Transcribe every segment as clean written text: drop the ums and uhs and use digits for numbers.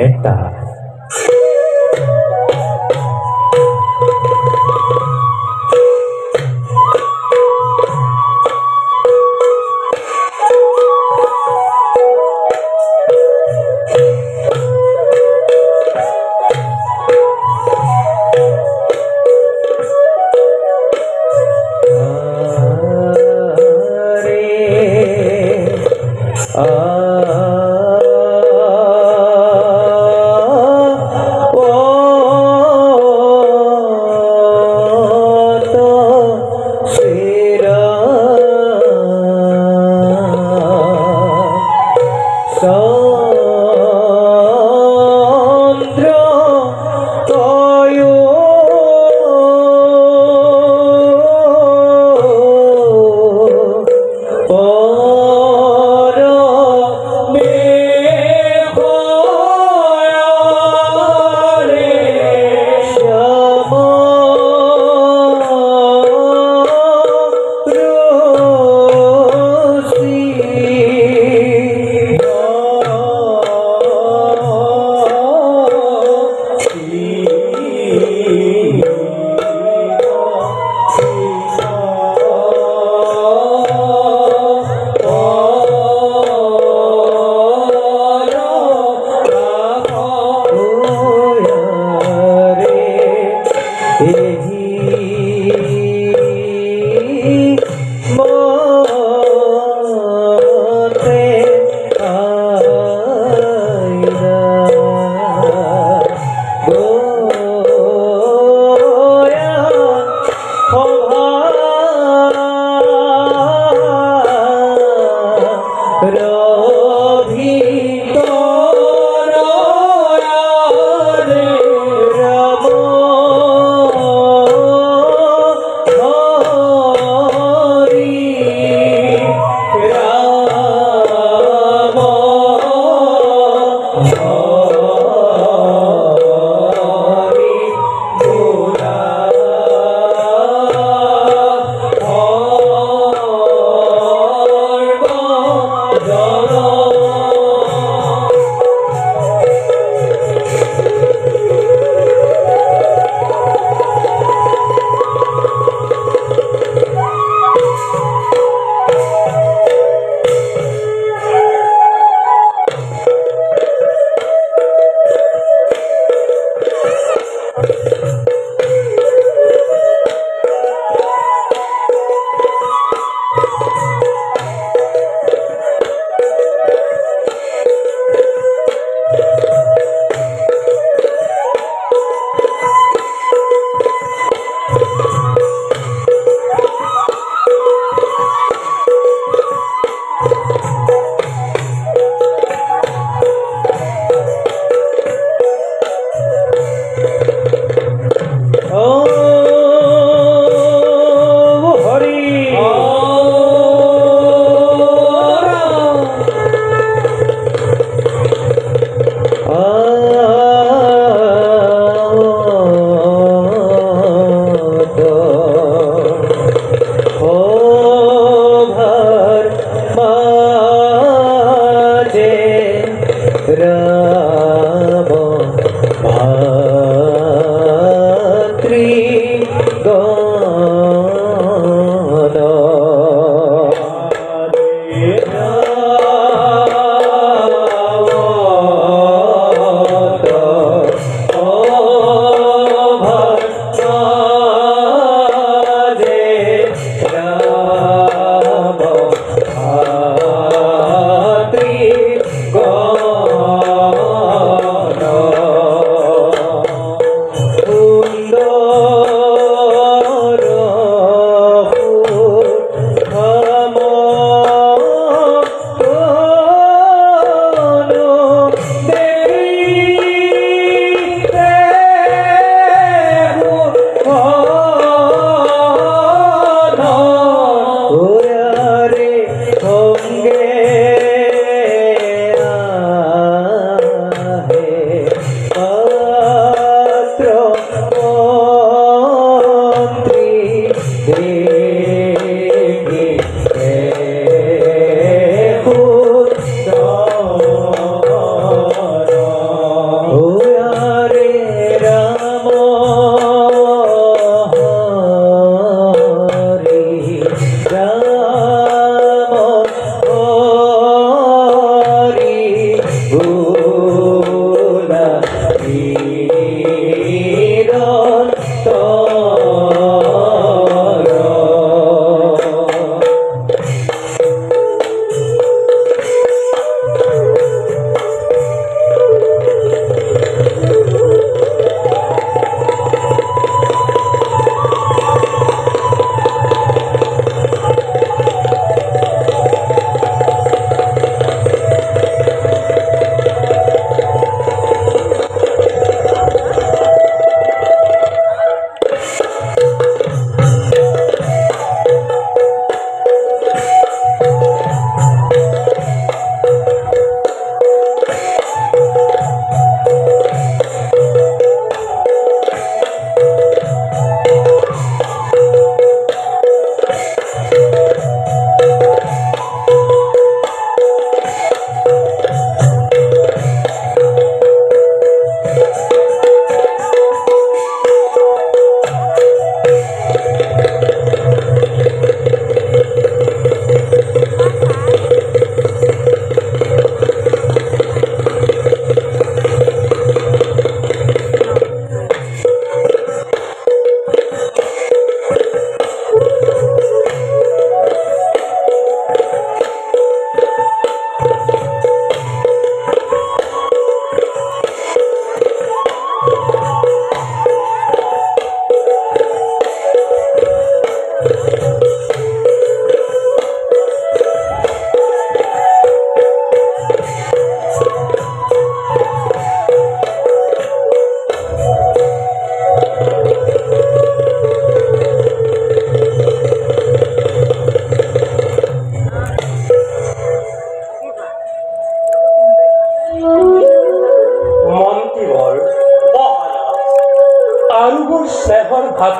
এটা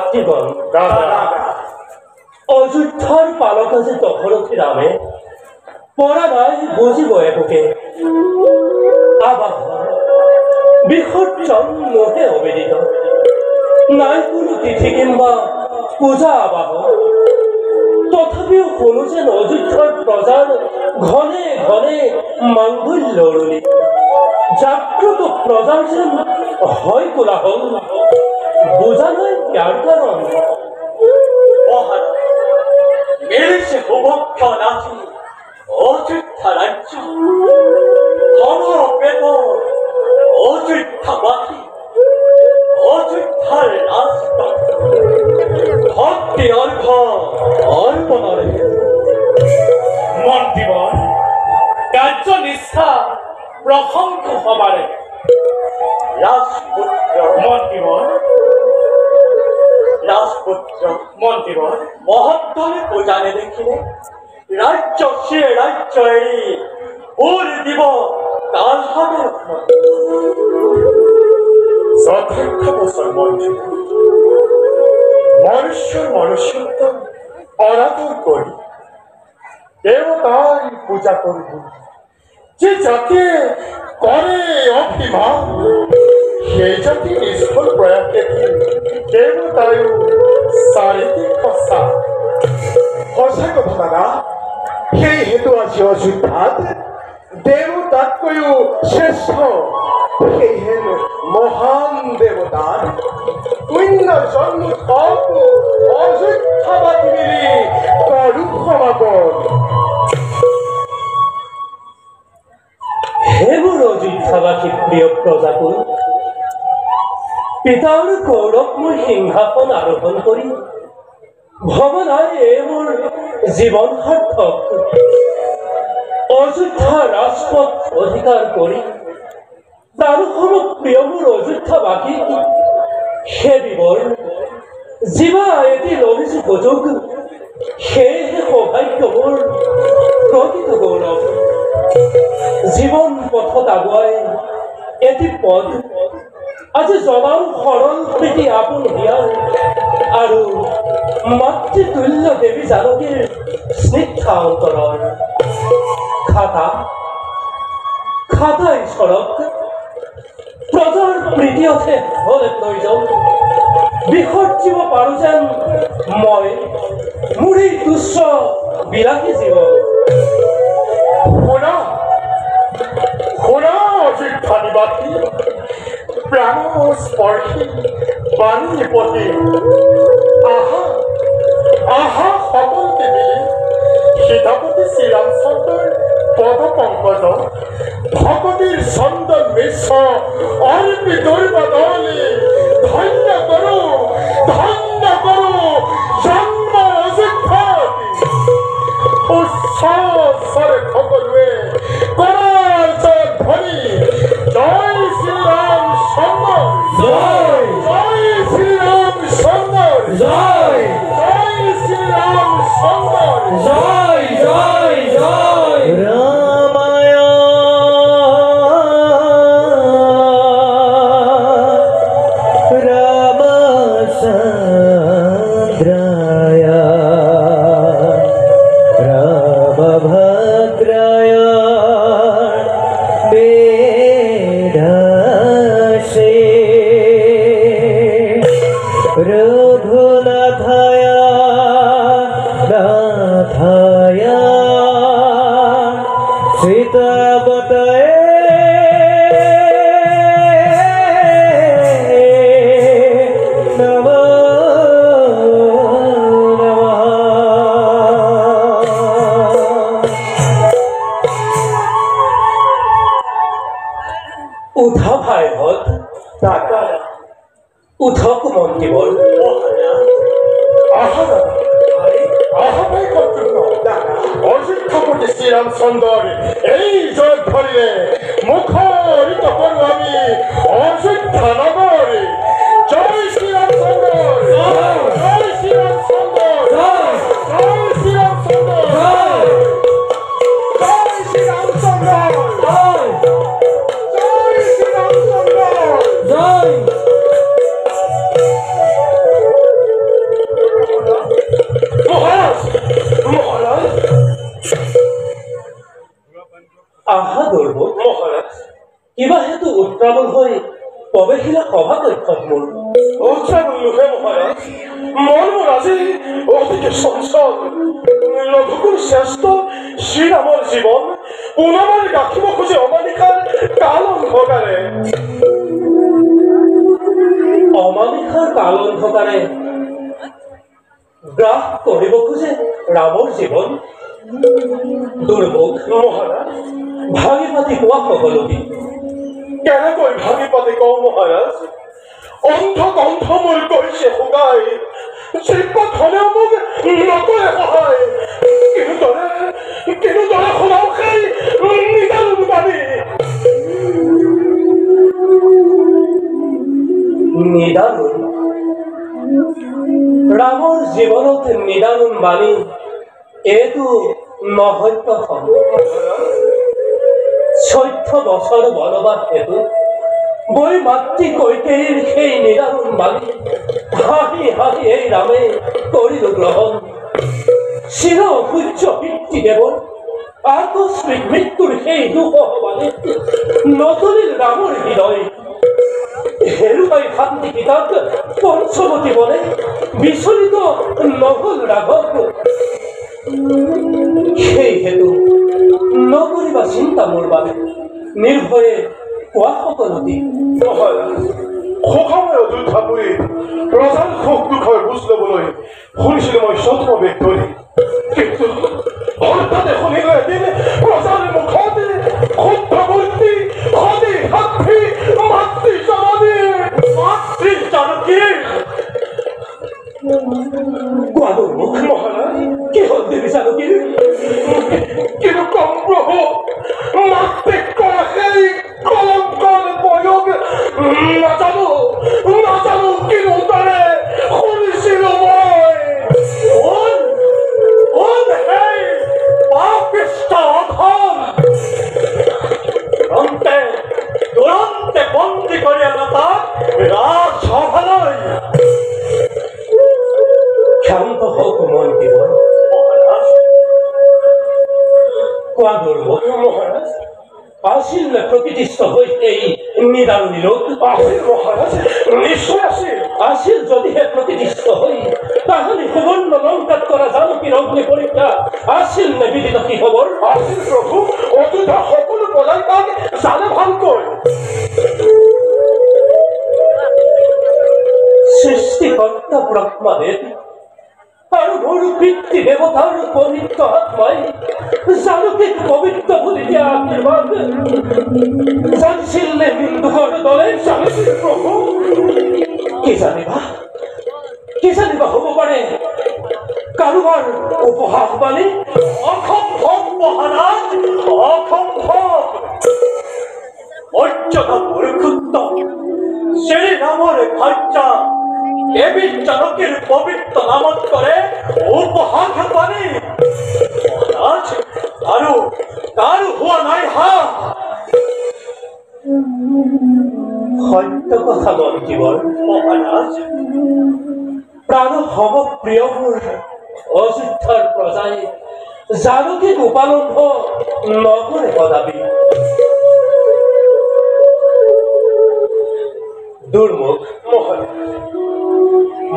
মাতৃগণ অযোধ্যার পালক আছে দশরথী রামে পরা নাই বুঝিব এটোকে আবাহ বিসর্জন মোহে অবেদিত নাই কোনো তিথি কিংবা পূজা আবাহ তথাপিও কোনো যেন অযোধ্যার প্ৰজাৰ ঘনে ঘনে মাঙ্গল্য রুলি জাগ্রত প্রজার যেন হয় কোলাহল বোঝা নয় ইয়ার কারণ মেরেছে হুবক্ষ নাচি অযোধ্যা রাজ্য সমবেত অযোধ্যাবাসী অযোধ্যার রাজপথ ভক্তি অর্ঘ অর্পণরে মন্ত্রীবর কার্য নিষ্ঠা প্রশংস হবারে রাজপুত্র মন্ত্রীবর মহত্তরে পূজানে দেখিলে রাজ্য সে রাজ্য এড়ি ওর দিব তার হবে যথার্থ বছর মন্ত্রী মনুষ্যত্ব অনাদর করি দেবতার পূজা করব যে যাকে করে অভিমান সেই জাতি নিষ্ফল প্রয়াস দেখি দেবতায় চারিদিক সঁচা কথা দাদা সেই হেতু আজি অযোধ্যাত দেৱতাতকৈও শ্ৰেষ্ঠ সেই হেন মহান দেৱতাৰ পুণ্য জন্ম অযোধ্যাবাসী মিলি কৰো সমাগম হে মোৰ অযোধ্যাবাসী প্ৰিয় প্ৰজাকুল পিতাৰ গৌৰৱময় সিংহাসন আৰোহণ কৰি ভৱনাই মোৰ জীৱন সাৰ্থক অযোধ্যা ৰাজপথ অধিকাৰ কৰি তাৰো সমত প্ৰিয় মোৰ অযোধ্যাবাসী সেবিবৰ জীৱা এটি লভিছো সুযোগ সেয়েহে সৌভাগ্য মোৰ প্ৰকৃত গৌৰৱ জীৱন পথত আগুৱাই এটি পদ আজি জনাৰ সৰল প্ৰীতি আপোন হিয়াৰ আৰু মাতৃতুল্য দেৱী জানকীৰ স্নিগ্ধা অন্তৰৰ খাতা ঈশ্বৰক প্ৰজাৰ প্ৰীতিয়তে হলে প্ৰয়োজন বিসৰ্জিব পাৰো যেন মই মোৰ এই তুচ্ছ বিলাসী জীৱন শুনা অযোধ্যা নিবাসী প্ৰাণ স্পৰ্শী বাণী নিপতি আহা সকলকে মিলি সীতাপতি শ্ৰীৰামচন্দ্ৰৰ পদ পংকজ ভগৱতীৰ চন্দন মিশ্ৰ অৰ্পিতৰ বদলি ধন্য কৰো জন্ম অযোধ্যাতি উচ্চস্বৰে সকলোৱে কৰাৰ ধ্বনি জয় শ্ৰীৰাম চন্দ্ৰ জয় শ্ৰীৰাম চন্দ্ৰ জয় শ্ৰীৰাম চন্দ্ৰ জয় জয় জয় ৰামায় ৰামচন্দ্ৰায় ৰামভদ্ৰায় বেদসে ৰঘুনাথায় নাথায় সীতাপতয়ে নমো নমঃ উঠা ভাইহঁত উঠক মন্ত্ৰীবৰ অযোধ্যাপতি শ্ৰীৰামচন্দ্ৰৰ এই জয় ধৰিলে মুখৰিত কৰো আমি অযোধ্যা নগৰী জয় শ্ৰীৰামচন্দ্ৰ জয় শ্ৰীৰামচন্দ্ৰ জয় শ্ৰীৰামচন্দ্ৰ জয় শ্ৰীৰামচন্দ্ৰ জয় শ্ৰীৰামচন্দ্ৰ জয় উত্ৰাৱল হৈ প্ৰৱেশিলা সভা কক্ষত মোৰ উত্ৰাৱল লোহে মহাৰাজ মোৰ আজি অতিকে চঞ্চল লঘুকুল শ্ৰেষ্ঠ শ্ৰীৰামৰ জীৱন পুনমাৰ গাঁঠিব খোজে অমানিকাৰ কাল অন্ধকাৰে অমানিশাৰ কাল অন্ধকাৰে গ্ৰাস কৰিব খোজে ৰামৰ জীৱন দুৰ্ভোগ মহাৰাজ ভাগি পাতি কোৱা সকলোকে কেনেকৈ ভাগি পাতি কওঁ মহাৰাজ অন্ধ কণ্ঠ মোৰ কৰিছে শুকাই শ্ৰীপাদ হলেও মোক নকৰে সহায় কেনেদৰে শুনাও খাই নিদানো পানী নিদাৰুণ ৰামৰ জীৱনত নিদাৰুণ বাণী এইটো নহয় প্ৰথম 14 বছৰ বনবাস হেতু বৈ মাতৃ কৈকেয়ীৰ সেই নিদাৰুণ বাণী হাঁহি হাঁহি এই ৰামে কৰিল গ্ৰহণ চিৰ সূৰ্য পিতৃদেৱৰ আকস্মিক মৃত্যুৰ সেই দুঃসহবাণীত নতলিল ৰামৰ হৃদয় হেৰুৱাই শান্তি পিতাক পঞ্চৱতী বনে বিচলিত নহল ৰাঘৱ সেই হেতু নকৰিবা চিন্তা মোৰ বাবে নিৰ্ভয়ে কোৱা সকলোটি সুখময় অযোধ্যাপুৰী প্ৰজাৰ সুখ দুখৰ বুজ ল'বলৈ শুনিছিলো মই স্বপ্নবেগ ধৰি কিন্তু হঠাতে শুনিলো এদিন প্ৰজাৰ মুখতে শুদ্ধমূৰ্তি সদী সাক্ষী মাতৃ জানকীৰ কোৱাদৰ মুখ মহাৰাজ কি হ'ল দেৱী জানকীৰ কিন্তু কম প্ৰভু মাতৃ কৰা সেই কলংকৰ প্ৰয়োগ নাজানো কিন্তু তাৰে শুনিছিলো মই তুৰন্তে বন্দী কৰি আনা তাক ৰাজসভালৈ ক্ষান্ত হওক মন্ত্ৰী কোৱাদৰ মুখ মহাৰাজ আছিল নে প্ৰকৃতিস্থ হৈ এই নিদাৰুণী লোক আছিল মহাৰাজ নিশ্চয় আছিল আছিল যদিহে প্ৰকৃতিস্থ হৈ তাহানি সুবৰ্ণ লংকাত কৰা জানকীৰ অগ্নি পৰীক্ষা আছিল নে বিদিত কি খবৰ আছিল প্ৰভু অযোধ্যা সকলো প্ৰজাই তাক জানে ভালকৈ সৃষ্টিকৰ্তা ব্ৰহ্মাদেৱ আৰু মোৰ পিতৃ দেৱতাৰ পবিত্ৰ আত্মাই জানকীক পবিত্ৰ বুলি দিয়া আশীৰ্বাদ জানিছিল নে হিন্দুৰ দলে জানিছিল প্ৰভু কি জানিবা হ'ব পাৰে কাৰোবাৰ উপহাস বাণী অসম্ভৱ মহাৰাজ অসম্ভৱ মৰ্যাদা পৰিশুদ্ধ শ্ৰীৰামৰ ভাৰ্যা দেবী জানকীৰ পবিত্ৰ নামত কৰে উপহাস বাণী মহাৰাজ কাৰু হুয়া নাই হা সত্য কথা মন্ত্ৰীবৰ মহাৰাজ প্ৰাণ সম প্ৰিয় মোৰ অযোধ্যাৰ প্ৰজাই জানকীক উপালম্ব নকৰে কদাপি দুৰ্মুখ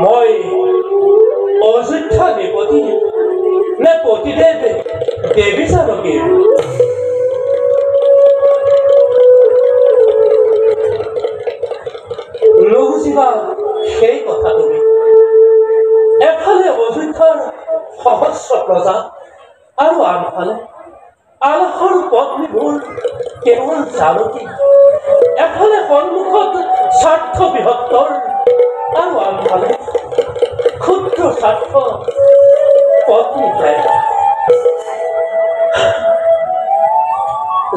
মই অযোধ্যা নিপতি নে পতিদেৱ দেৱী জানকীৰ নুবুজিবা সেই কথা তুমি এফালে অযোধ্যাৰ সহস্ৰ প্ৰজা আৰু আনফালে আলাসৰ পত্নী মোৰ কেৱল জানকী এফালে সন্মুখত স্বাৰ্থ বৃহত্তৰ আৰু আনফালে ক্ষুদ্ৰ স্বাৰ্থ পত্নী প্ৰায়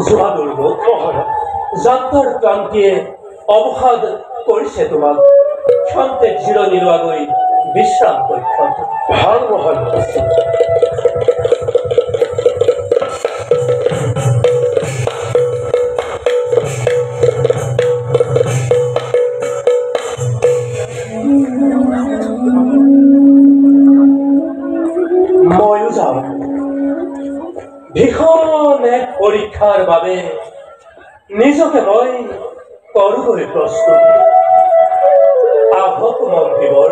যোৱা দুৰ্ভোগ যাত্ৰাৰ ক্ৰান্তিয়ে অৱসাদ কৰিছে তোমাক ক্ষন্তে জিৰণি লোৱাগৈ বিশ্ৰাম কক্ষত ভাল মহাৰাজ ময়ো যাওঁ ভীষণ এক পৰীক্ষাৰ বাবে নিজকে মই কৰবই প্ৰস্তুত। আহত মন্ত্ৰীবৰ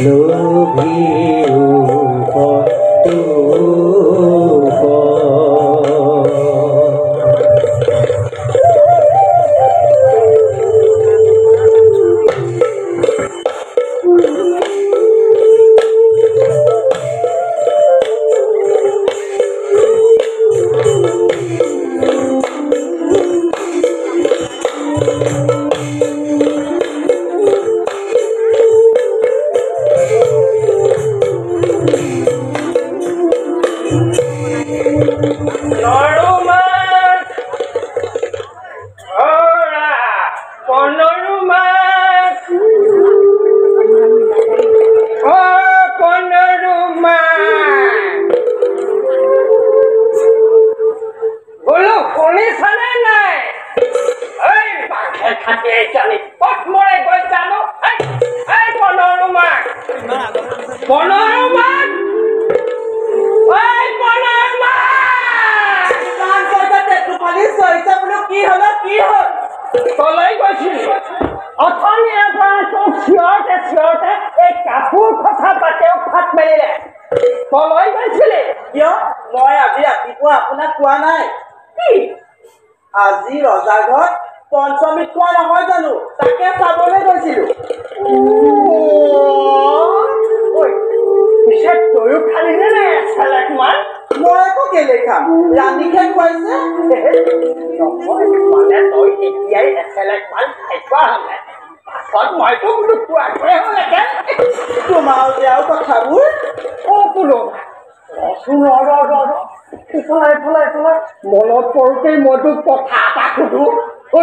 লোভী নৰুমাক অৰা কনৰুমাক অ কনৰুমাক বোলো শুনিছানে নাই এই বাঘে খাটি জানি পথ মৰে গৈ জানো এই কনৰুমাক কনৰুমাক কলৈ গৈছিলি অথনিৰে পৰা তোক চিঞৰতে চিঞৰতে এই কাপোৰ কথা পাতেও ফাট মেলিলে কলৈ গৈছিলি কিয় মই আজি ৰাতিপুৱা আপোনাক কোৱা নাই কি আজি ৰজাৰ ঘৰত পঞ্চমী খোৱা নহয় জানো তাকে চাবলৈ গৈছিলো পিছে তয়ো খালিনে নে চেলেকমান মই আকৌ কেলে খাম ৰাণীকে খুৱাইছে নহয় মানে তই এতিয়াই চেলেকমান খাই পোৱা হ'লে পাছত মইতো বোলো খোৱাটোৱে হ'লেকে তোমাৰ আৰু কথাবোৰ বোলো ৰচোন ইফালে মনত পৰোঁতেই মই তোক কথা এটা সুধো ঐ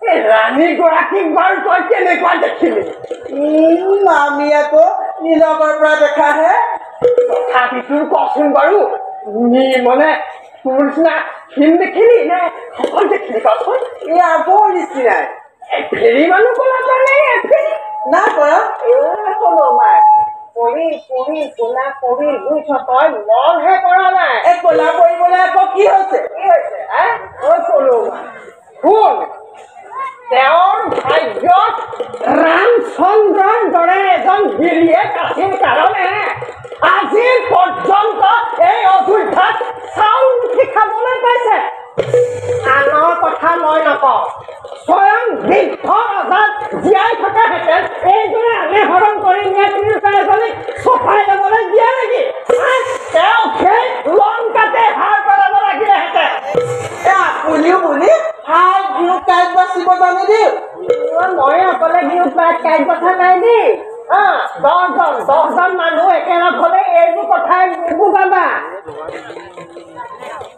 এই ৰাণীগৰাকীক বাৰু তই কেনেকুৱা দেখিলি আমি আকৌ নীলগৰ পৰা দেখাহে তথাপিতো কচোন বাৰু মানে তোৰ নিচিনা ক্ষীণ দেখিলি নে সকল দেখিলি কচোন এই আগৰ নিচিনাই ফেৰি মানুহ ক'লা কাৰণে ফেৰি নাই কৰা তই মনহে কৰা নাই এই কলা কৰিবলৈ আকৌ কি হৈছে শুন তেওঁৰ ভাগ্যত ৰামচন্দ্ৰৰ দৰে এজন গিৰিয়েক আছিল কাৰণে আজি পৰ্যন্ত এই অযোধ্যাত চাউল মুঠি খাবলৈ পাইছে আনৰ কথা মই নকওঁ স্বয়ং বৃদ্ধ ৰজাত জীয়াই থকাহেঁতেন এইদৰে আনেহৰণ কৰি নিয়া তিনিওটা এজনীক চপাই ল'বলৈ দিয়ে নেকি তেওঁ সেই লংকাতে হাৰ পেলাব লাগিলেহেঁতেন আপুনিও বুলি হাই ঘিউ কাইট বাচিব জানি দিওঁ মই অকলে ঘিউ কাইট কথা নাই দেই দহজন মানুহ একেলগ হ'লে এইবোৰ কথাই বুজাবা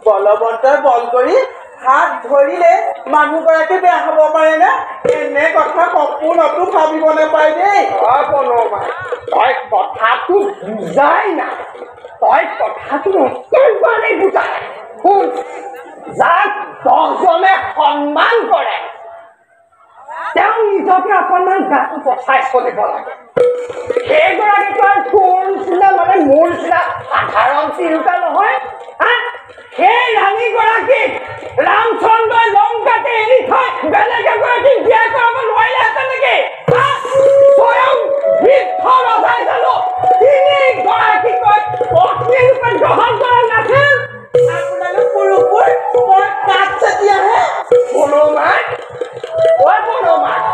বলৱন্তই বল কৰি হাত ধৰিলে মানুহগৰাকী বেয়া হ'ব পাৰে নে এনে কথা সপোনতো ভাবিব নাপায় দেই তই কথাটো বুজাই নাই তই কথাটো একেবাৰে বুজাই শুন যাক দহজনে সন্মান কৰে তেওঁ নিজকে অকণমান গাটো বচাই চলিব লাগে সেইগৰাকী তোৰ নিচিনা মানে মোৰ নিচিনা সাধাৰণ তিৰোতা নহয় সেই ৰাণীগৰাকীক ৰামচন্দ্ৰই লংকাতে এৰি থৈ বেলেগ এগৰাকীক বিয়া কৰাব নোৱাৰিলেহেঁতেন নেকি স্বয়ং বৃদ্ধ ৰজাই জানো তিনিগৰাকীকৈ পত্নী ৰূপে গ্ৰহণ কৰা নাছিল আপোনালোক পুৰুষবোৰ বৰ কাঠ চেতিয়াহে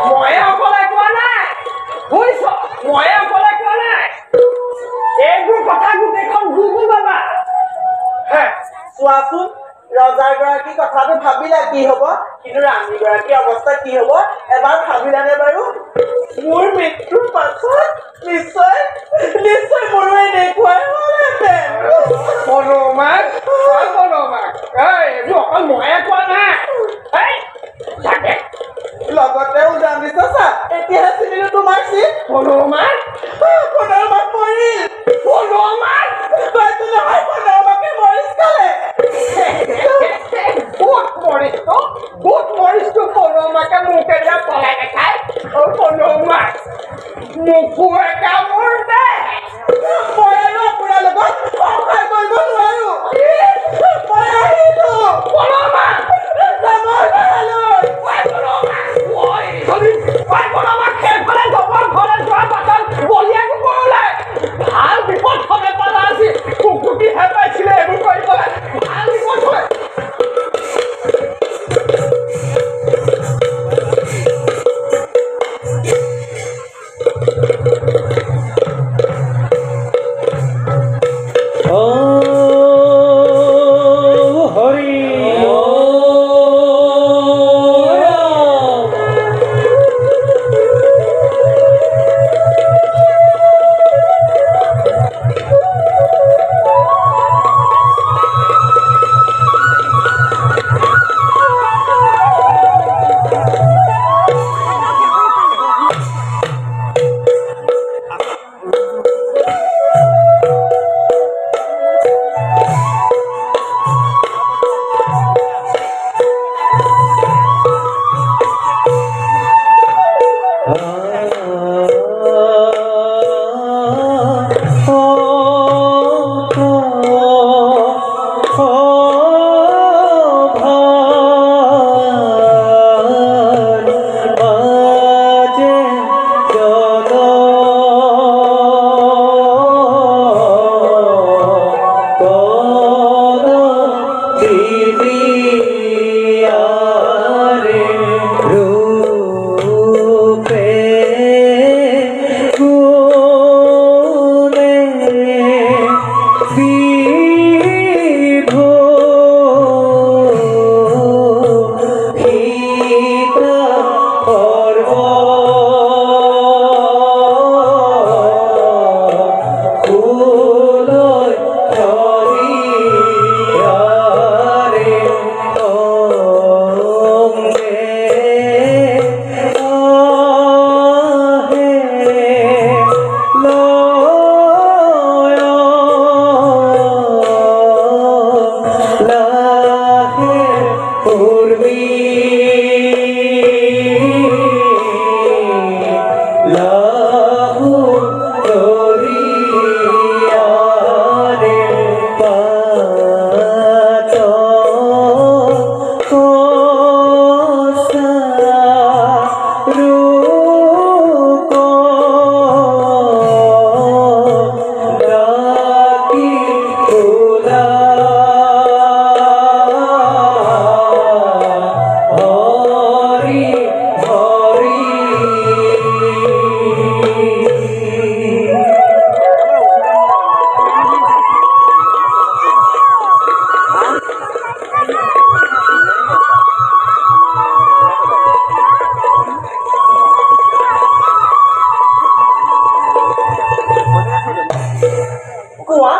ময়ে অকলে কোৱা নাই বুজিছ ময়ে অকলে কোৱা নাই এইবোৰ কথা গোটেইখন গুগল বাবা চোৱাচোন ৰজাৰ গৰাকী কথাটো ভাবিলা কি হব কিন্তু ৰাণীগৰাকীৰ অৱস্থা কি হব এবাৰ ভাবিলানে বাৰু মোৰ মৃত্যুৰ পাছত নিশ্চয় মোৰো এনেকুৱাই হ'লহেঁতেন এইবোৰ অকল ময়ে কোৱা নাই লগতে উজান দিছ চা এতিয়াহে চিনিলো তোমাৰ চিট হনুমান পৰিল নহয় মৰিছ কালে ক'ত মৰিছো হনুমাকে মোক এতিয়া পলাই দেখাই হনুমান মোকো এটা মোৰ দে মই আৰু আপোনাৰ লগত সহায় কৰিব নোৱাৰো মই আহিলো ভাল বিপদ হবে পালা আজি কুকুটিহে পাইছিলে এইবোৰ কৰিবলৈ ভাল বিপদ হয়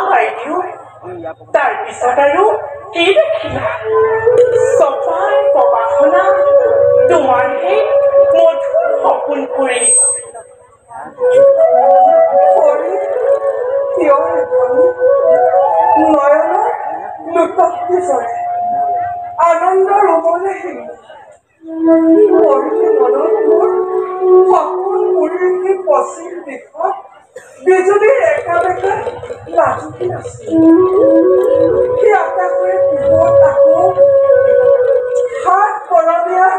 বাইদেউ তাৰপিছত আৰু কি দেখিলা চপাই পবাখনা তোমাৰ সেই মধুৰ সপোন কৰি নয়নৰ লুটকটি চৰে আনন্দৰ উমলে মনত মোৰ সপোন মুৰিৰ সেই পশ্চিম দিশত বিজুলীৰ একা বেকা লাজুকি আছিল সেই আকাশৰে পোহৰত আকৌ হাত কৰণীয়া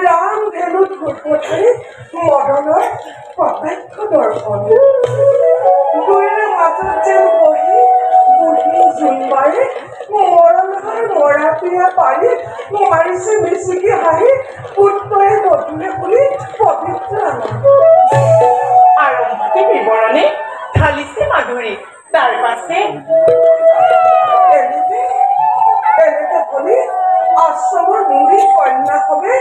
ৰাম ধেনু ধূপধাৰী মদনৰ প্ৰত্যক্ষ দৰ্শন দুয়োৰে মাজত যেন বহি বুঢ়ী জোনবাৰে মৰণহাৰ মৰা পিয়া পাৰি মাৰিছে মিচিকি হাঁহি পুত্ৰৰে মধুৰে বুলি পবিত্ৰ আনন্দ আৰম্ভতে বিৱৰণে ঢালিছে মাধুৰী তাৰ পাছে এনেকে বুলি আশ্ৰমৰ মুনি কন্যাসৱে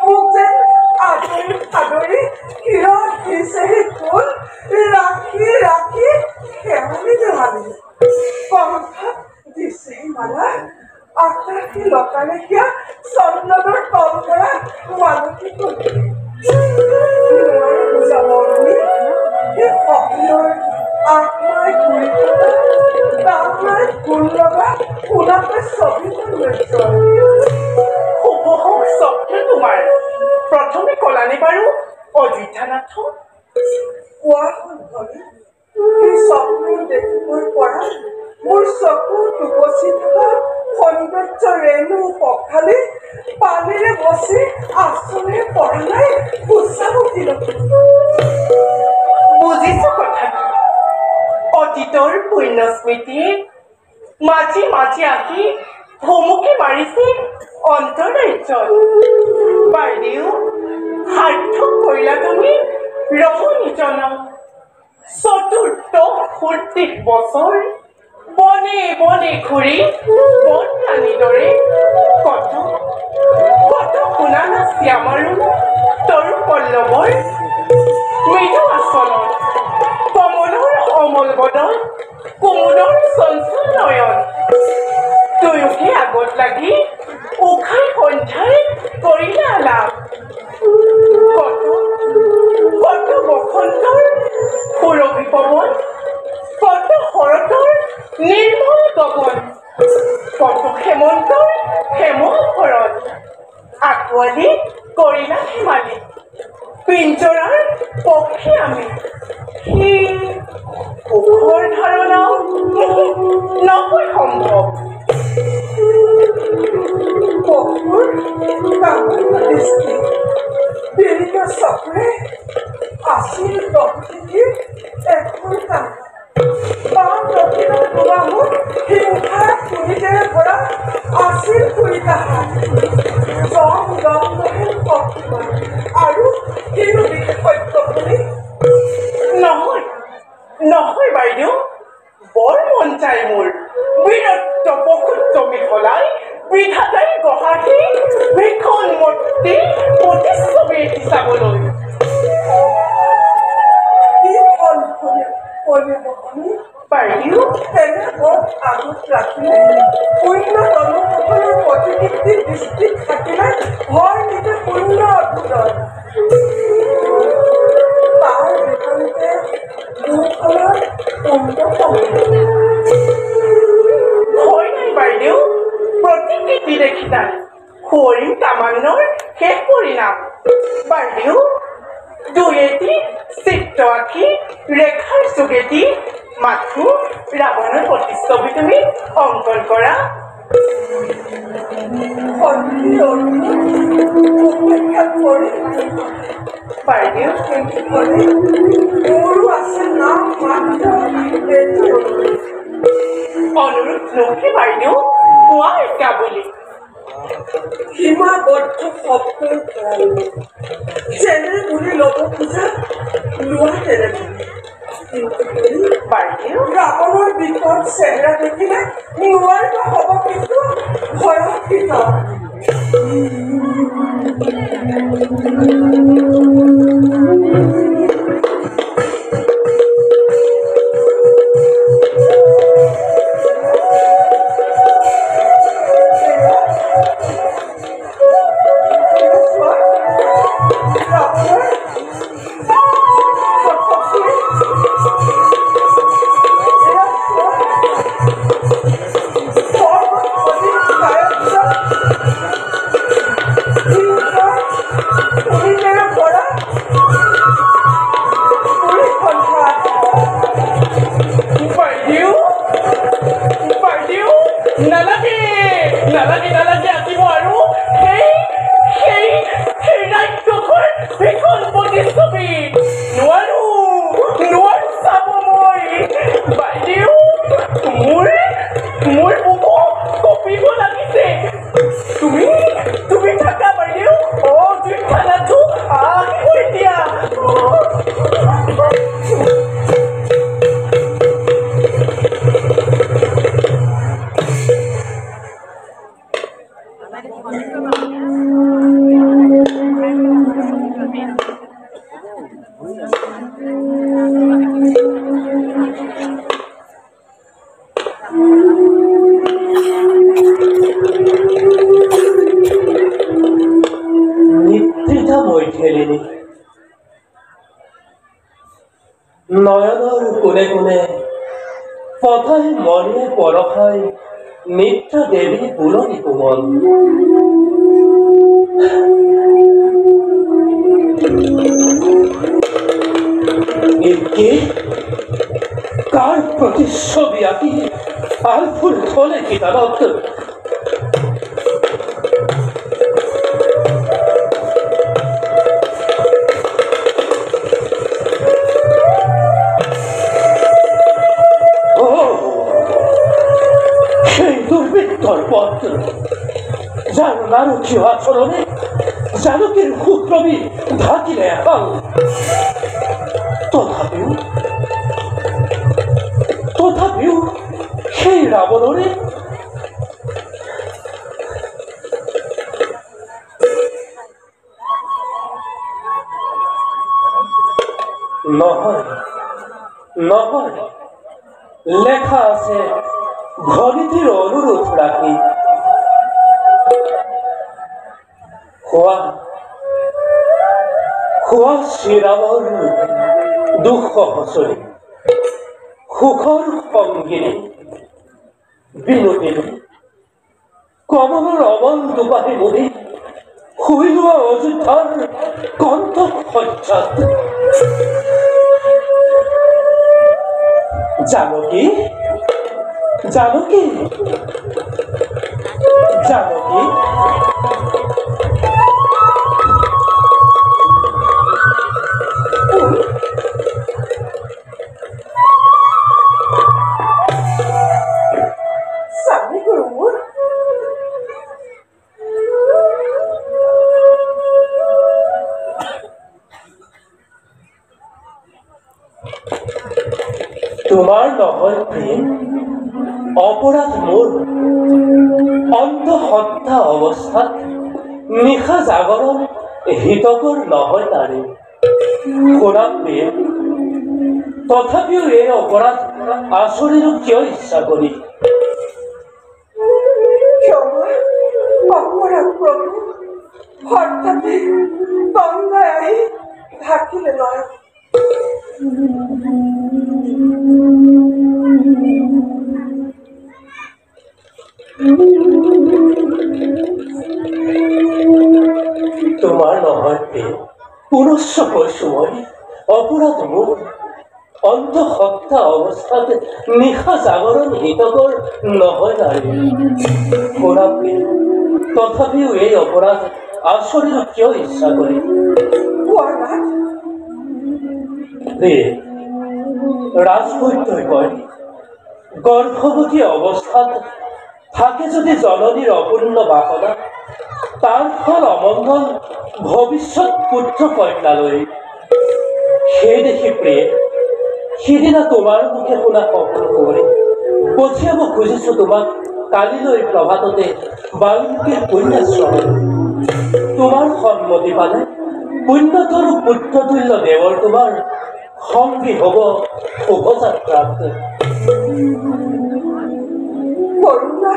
মোক যেন আদৰি শিৰত দিছে ফুল ৰাখি ৰাখি শেৱালি দেৱালী কণ্ঠত দিছে মালা আকাশী লতাৰে সেয়া চন্দনৰ তল পৰা মালতী কৰি বুজাব আমি সেই সপোনৰ আত্মাই ঘূৰি থকা তামাই ফুল লগা সোণাকৈ ছবিখন লৈছো উপভোগ স্বপ্ন তোমাৰ প্ৰথমে কলানে বাৰু অযোধ্যানাথ কোৱা হ'ল সেই স্বপ্ন দেখিবৰ পৰা মোৰ চকুত উপচি থকা সৌন্দৰ্য ৰেণু পখালি পানীৰে বচি আঁচলে পৰা নাই উচ্চাবতী বুজিছো কথাটো অতীতৰ পুণ্য স্মৃতিয়ে মাজে মাজে আহি ভুমুকি মাৰিছে অন্তৰাজ্যত বাইদেউ সাৰ্থক কৰিলা তুমি ৰমণীজনক চতুৰ্থ 40 বছৰ বনে বনে ঘূৰি বন প্ৰাণীৰ দৰে কত শুনা নাচি আমাৰো তৰু পল্লৱৰ মৃদু আচলত কমলৰ অমল বদন কোমলৰ চঞ্চল নয়ন দুয়োকে আগত লাগি উখাই সন্ধ্যাই কৰিলা লাভ কত বসন্তৰ সুৰভি পৱন কত শৰতৰ নিৰ্মল গগন কত হেমন্তৰ হেমল ভৰণ আঁকোৱালি কৰিলা ধেমালি পিঞ্জৰাৰ পক্ষী আমি সি সুখৰ ধাৰণাও নহয় সম্ভৱ পশুৰ কামনা দৃষ্টি দেৰিকা চকুৰে আছিল দক্ষিণীৰ এখন কাম বাম দক্ষিণৰ গোলামত হিংসা কুৰিতেৰে ভৰা আছিল কুৰিতা হাত জম দম নহেন শক্তিমান আৰু কিনো বিশেষজ্ঞ বুলি নহয় বাইদেউ বৰ মন যায় মোৰ বীৰত্ব পশুত্ব মিহলাই বিধাতাই গঢ়াহি ভীষণ মূৰ্তি প্ৰতিচ্ছবি এটি চাবলৈ বাইদেউ তেনে বৰ আগত ৰাখিলে পুণ্য কৰ্মসকলৰ প্ৰতিকৃতি দৃষ্টিত থাকিলে হয় নিজে পুণ্য অদ্ভুত তাৰ বিপৰীতে দুখনৰ হয় নাই বাইদেউ প্ৰতিকৃতি দেখিলা সুঁৱৰিম তামান্নৰ শেষ পৰিণাম বাইদেউ দুই এটি চিত্ৰ আঁকি ৰেখাৰ যোগেদি মাথো ৰাৱণৰ প্ৰতিচ্ছবি তুমি অংকন কৰা বাইদেউ মোৰো আছে নাম মাত্ৰ অনুৰোধ নকৰি বাইদেউ কোৱা একা বুলি সীমাবদ্ধ শব্দৰ যেনে বুলি ল'ব খোজা লোৱা তেনে বাইদেউ ৰাৱণৰ বিপদ চেহেৰা দেখিলে নোৱাৰিব হ'ব কিন্তু ভয়ভীত নালাগে নালাগে নালাগে আঁকিব আৰু সেই ৰাজ্যখৰ সেইখন প্ৰতিচ্ছবি নোৱাৰো নোৱাৰো চাব মই বাইদেউ মোৰ বুকু কঁপিব লাগিছে তুমি থাকা বাইদেউ তুমি খানাটো আহিব এতিয়া নিদ্রিতা মই ঠেলিনি নয়নৰ কোণে কোণে পথাই মনে পৰখাই নিত্য দেৱী পুলনি কোমল কি কাৰ প্ৰতিচ্ছবি আঁকি আলফুল থলে কিতাপত যার নারকীয় আচরণে জানকীর ক্ষুদ্রবী ঢাকিলে এখন তথাপিও সেই রাবণরে নহয় নহয় লেখা আছে ঘড়িটির অনুরোধ রাখি খোৱা শ্ৰীৰামৰ দুখ হচৰি সুখৰ সংগিনী বিনোদিনী কমলৰ অমল দুপাহি বহি শুই লোৱা অযোধ্যাৰ কণ্ঠ সজ্জাত জানকী জানকী জানকী তোমাৰ নহয় প্ৰেম অপৰাধ মোৰ অন্তঃসত্ত্বা অৱস্থাত নিশা জাগৰণ হিতকৰ নহয় তাৰে শুনা প্ৰেম তথাপিও এই অপৰাধ আচৰিলো কিয় ইচ্ছা কৰি অপৰাধ প্ৰভু হঠাতে গংগাই আহি ঢাকিলে নহয় তোমাৰ নহয় প্ৰেম পুনশ্চ কৈছো মই অপৰাধ মোৰ অন্তঃসত্ত্বা অৱস্থাত নিশা জাগৰণ হিতকৰ নহয় নাৰী শুনা প্ৰেম তথাপিও এই অপৰাধ আচৰিলো কিয় ইচ্ছা কৰি ৰাজবৈদ্যই কয় গৰ্ভৱতী অৱস্থাত থাকে যদি জননীৰ অপূৰ্ণ বাসনা তাৰ ফল অমংগল ভৱিষ্যত পুত্ৰ কন্যালৈ সেই দেখি প্ৰেম সিদিনা তোমাৰ মুখে শুনা সপোন কৰি পঠিয়াব খুজিছো তোমাক কালিলৈ প্ৰভাততে বাল্মীকিৰ পুণ্যাশ্ৰম তোমাৰ সন্মতি পালে পুণ্যতৰু পুত্ৰতুল্য দেৱৰ তোমাৰ সংগী হব শুভযাত্ৰাত কৰুণা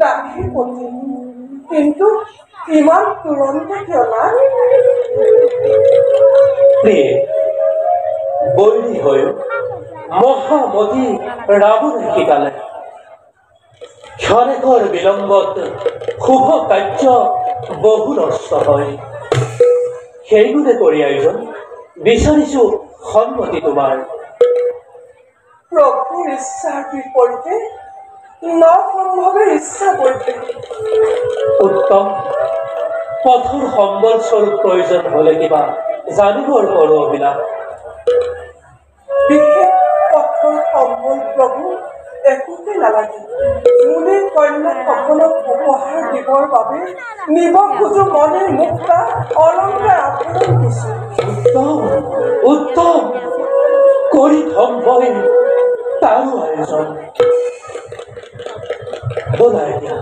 ডাকি পথে কিন্তু ইমান তুৰন্ত কিয় না বৈৰী হয়ে মহামতি ৰাবণ শিকালে ক্ষণেকৰ বিলম্বত শুভ কাৰ্য বহু নষ্ট হয় সেইগুণে কৰি আয়োজন বিচাৰিছো সন্মতি তোমাৰ প্ৰভুৰ ইচ্ছাৰ বিপৰীতে নসম্ভৱে ইচ্ছা কৰিছে। উত্তম পথৰ সম্বল স্বৰূপ প্ৰয়োজন হলে কিবা জানিবৰ কৰো অভিলাষ। বিশেষ পথৰ সম্বল প্ৰভু একোতে নালাগে। মোলে কন্যাসকলক উপহাৰ দিবৰ বাবে নিব খোজো মনে মুক্তা অলংকাৰ আভৰণ দিছো। উত্তম উত্তম কৰি থম মই তাৰো আয়োজন। ব'লা এতিয়া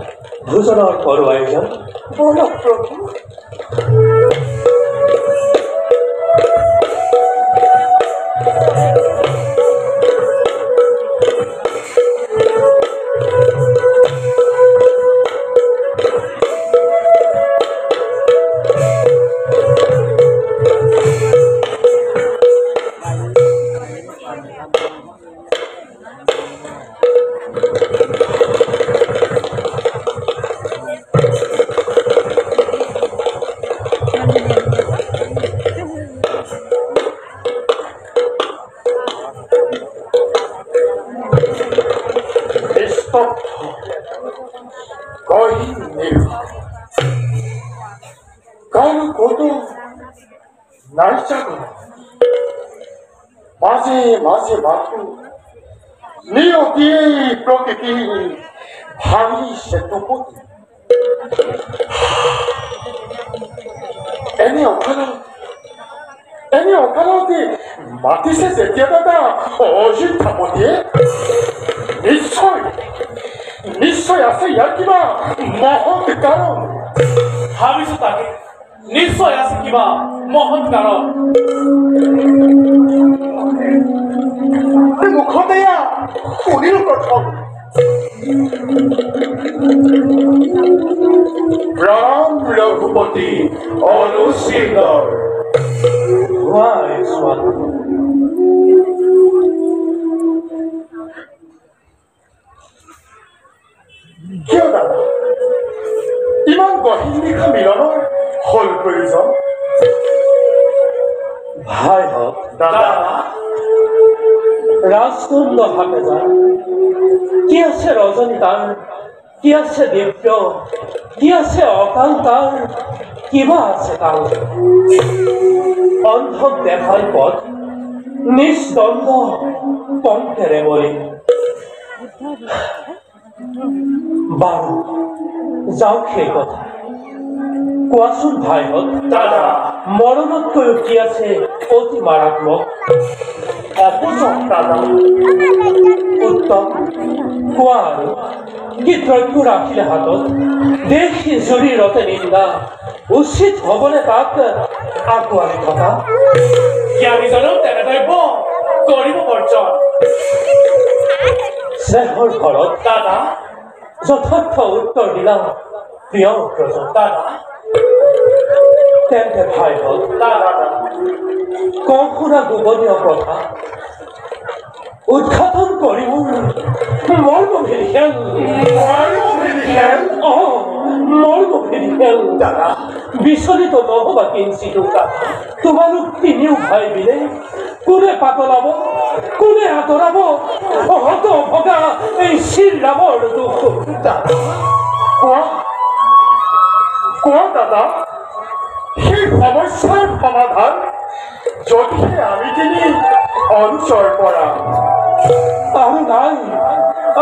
ভোজনৰ কৰো আয়োজন। বলক প্ৰভু। মাঝে মাঝে মাথু নিয়তি প্রকৃতি ভাবি সেতুপতি এনে অকালতে মাতিছে যেতিয়া দাদা অযোধ্যাপতিয়ে নিশ্চয় আছে ইয়াৰ কিবা মহৎ কাৰণ। ভাবিছো তাকে নিশ্চয় আছে কিবা মহৎ কাৰণ। মুখতে শুনিল প্ৰথম ৰাম ৰঘুপতি অনুচিতৰ কিয় দাদা ইমান গহীন নিশা মিলনৰ হল প্ৰয়োজন? ভাই হওক দাদা রাজকুন্দ হাতে যান। কি আছে রজনী তার, কি আছে দিব্য, কি আছে অকাল তার, কিবা আছে তার। অন্ধক দেখার পথ নিঃদ্বন্দ্ব কণ্ঠেৰে বলি। বাৰু যাওক সেই কথা কোৱাচোন ভাইহঁত। দাদা মৰণতকৈও কি আছে অতি মাৰাত্মক? অপচক দাদা উত্তম কোৱা আৰু কি দ্ৰব্য ৰাখিলে হাতত? দেখি জুৰিৰতে নিন্দা উচিত হবনে তাক আগুৱাই থকা? জ্ঞানীজনক তেনে দ্ৰব্য কৰিব বৰ্জন। স্নেহৰ ঘৰত দাদা যথাৰ্থ উত্তৰ দিলা প্ৰিয় প্ৰজন। দাদা তেন্তে ভাইহঁত দাদা কওঁ শুনা গোপনীয় কথা উদ্ঘাটন কৰিব মৰ্মভেদী খেল। মৰ্মভেদী খেল দাদা বিচলিত নহবা কিঞ্চিতো। তোমালোক তিনিও ভাই বিনে কোনে পাতলাব কোনে আঁতৰাব হত ভগা এই শ্ৰীৰামৰ দুখ? কোৱা দাদা সেই সমস্যাৰ সমাধান যদিহে আমি তিনি অঞ্চৰ পৰা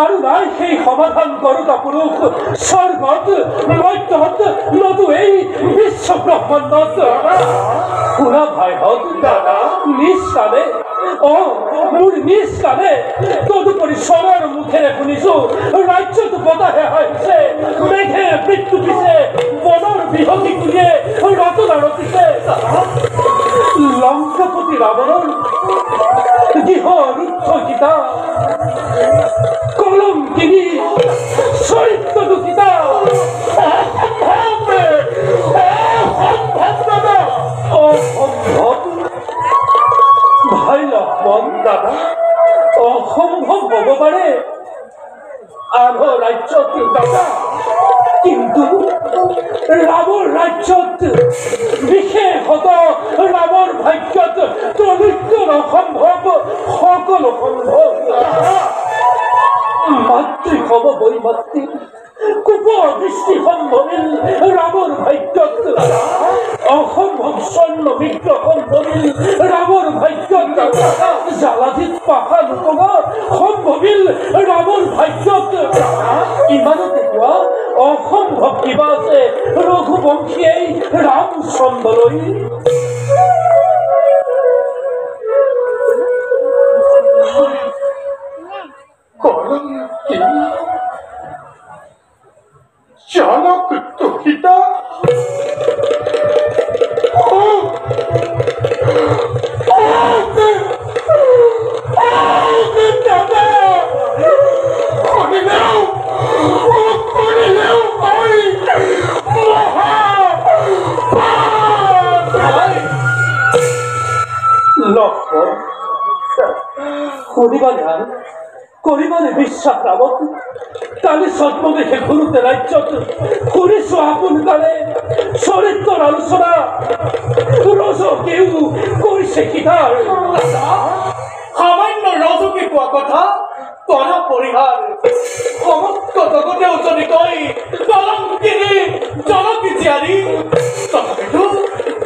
আৰু নাই সেই সমাধান কৰোতা পুৰুষ স্বৰ্গত মধ্যত নতু এই বিশ্ব ব্ৰহ্মাণ্ডত। শুনা ভাইহঁত দাদা নিজ কাণে মোৰ নিজ কাণে তদুপৰি চৰৰ মুখেৰে শুনিছো ৰাজ্যত বতাহে আহিছে মেঘে মৃত্যু দিছে বনৰ বিহতি কুলিয়ে ৰতনা ৰচিছে। লংকাপতি ৰাৱণৰ গৃহ ৰুদ্ধ গীতা কলম কিনি চৰিত্ৰ দুখিতা অসম্ভৱ ভাই লক্ষ্মণ দাদা অসম্ভৱ হব পাৰে আনৰ ৰাজ্যত দাদা, কিন্তু ৰামৰ ৰাজ্যত বিশেষত ৰামৰ ভাগ্যত তদুত্তৰ অসম্ভৱ সকলো সম্ভৱ। মাতৃ হব বৈ মাতৃ কুপৰ দৃষ্টি সম্ভৱিল ৰামৰ ভাগ্যত অসম্ভৱ স্বৰ্ণ বিগ্ৰহ সম্ভৱিল ৰামৰ ভাগ্যত জালাধিত পাহা লোকমা সম্ভৱিল ৰামৰ ভাগ্যত ইমানতে কোৱা অসম্ভৱ কিবা আছে ৰঘুবংশীয়ে ৰামচন্দ্ৰলৈ চালক দুখিতা লক্ষ্মণ শুনিবানে আৰু কৰিবানে বিশ্বাস ৰামত কালি স্বপ্ন দেখে ঘূৰোতে ৰাজ্যত শুনিছো আপোনকালে চৰিত্ৰৰ আলোচনা ৰজকেও কৰিছে কিতাৰ সামান্য ৰজকে কোৱা কথা কৰা পৰিহাৰ সমগ্ৰ জগতে উচনি কৈ কলংকিনী জনকী জীয়াৰী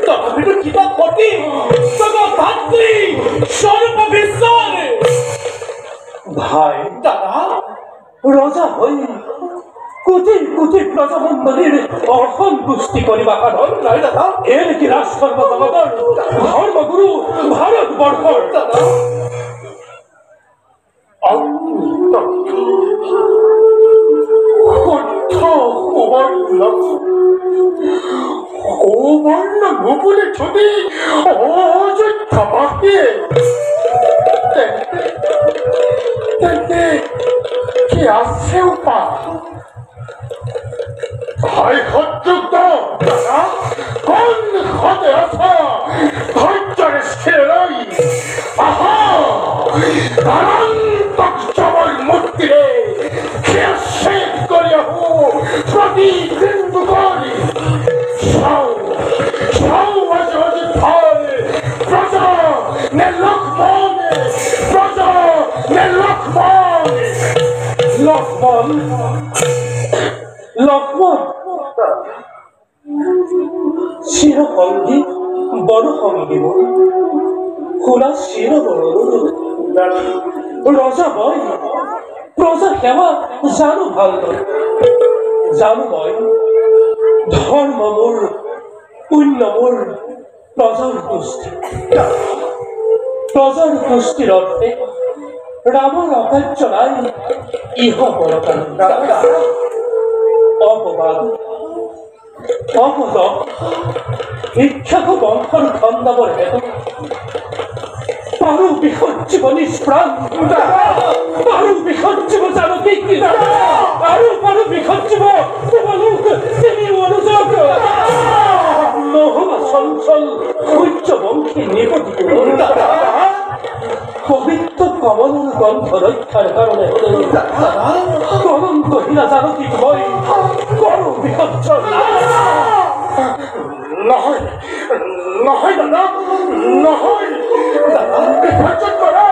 তথাপিতো কিতাপ পতি জগত ভাতৃ স্বৰূপ বিশ্বৰ ভাই দাদা ৰজা হৈ কোটি কোটি প্ৰজামণ্ডলীৰ অসন্তুষ্টি কৰিবা সাধন নাই দাদা এই নেকি ৰাষ্ট্ৰৰ জগতৰ ধৰ্মগুৰু ভাৰতবৰ্ষৰ দাদা সুবৰ্ণ নুপুলি ছুটি অযোধ্যাবাসীয়ে তেন্তে কি আছে উপায় ভাই শত্ৰুঘ্ন দাদা কোন দিশতে আছা ধৈৰ্যৰে স্থিৰ ৰৈ আহা অনন্তক জবৰ মূৰ্তিৰে শেষ কৰি আহো প্ৰতি বিন্দু কৰি চাও আজি অযোধ্যাৰ প্ৰজা নে লক্ষ্মণ প্ৰজা নে লক্ষ্মণ লক্ষ্মণ লক্ষ্মণ চিৰসংগী বনসংগী মোৰ শুনা ৰজা মই প্ৰজা সেৱা জানো ভালদৰে জানো মই ধৰ্ম মোৰ পুণ্য মোৰ প্ৰজাৰ তুষ্টিৰ অৰ্থে ৰামৰ অকাৰ্য নাই ইহ পৰকাল অপবাদ অপদক ইচ্ছাক বংশৰ খণ্ডাবৰ হেতু পাৰো বিসজ্জিব নিষ্প্ৰাণ পাৰো বিসজ্জিব জানকী আৰু পাৰো বিসজ্জিব তোমালোক তিনি অনুযোগ নহবা চঞ্চল সূৰ্যবংশী নিপতি পবিত্ৰ কমলৰ গ্ৰন্থ ৰক্ষাৰ কাৰণে কলংকহীনা জানকীক মই কৰো বিসৰ্জন নহয় নহয় দাদা নহয় বিসৰ্জন কৰা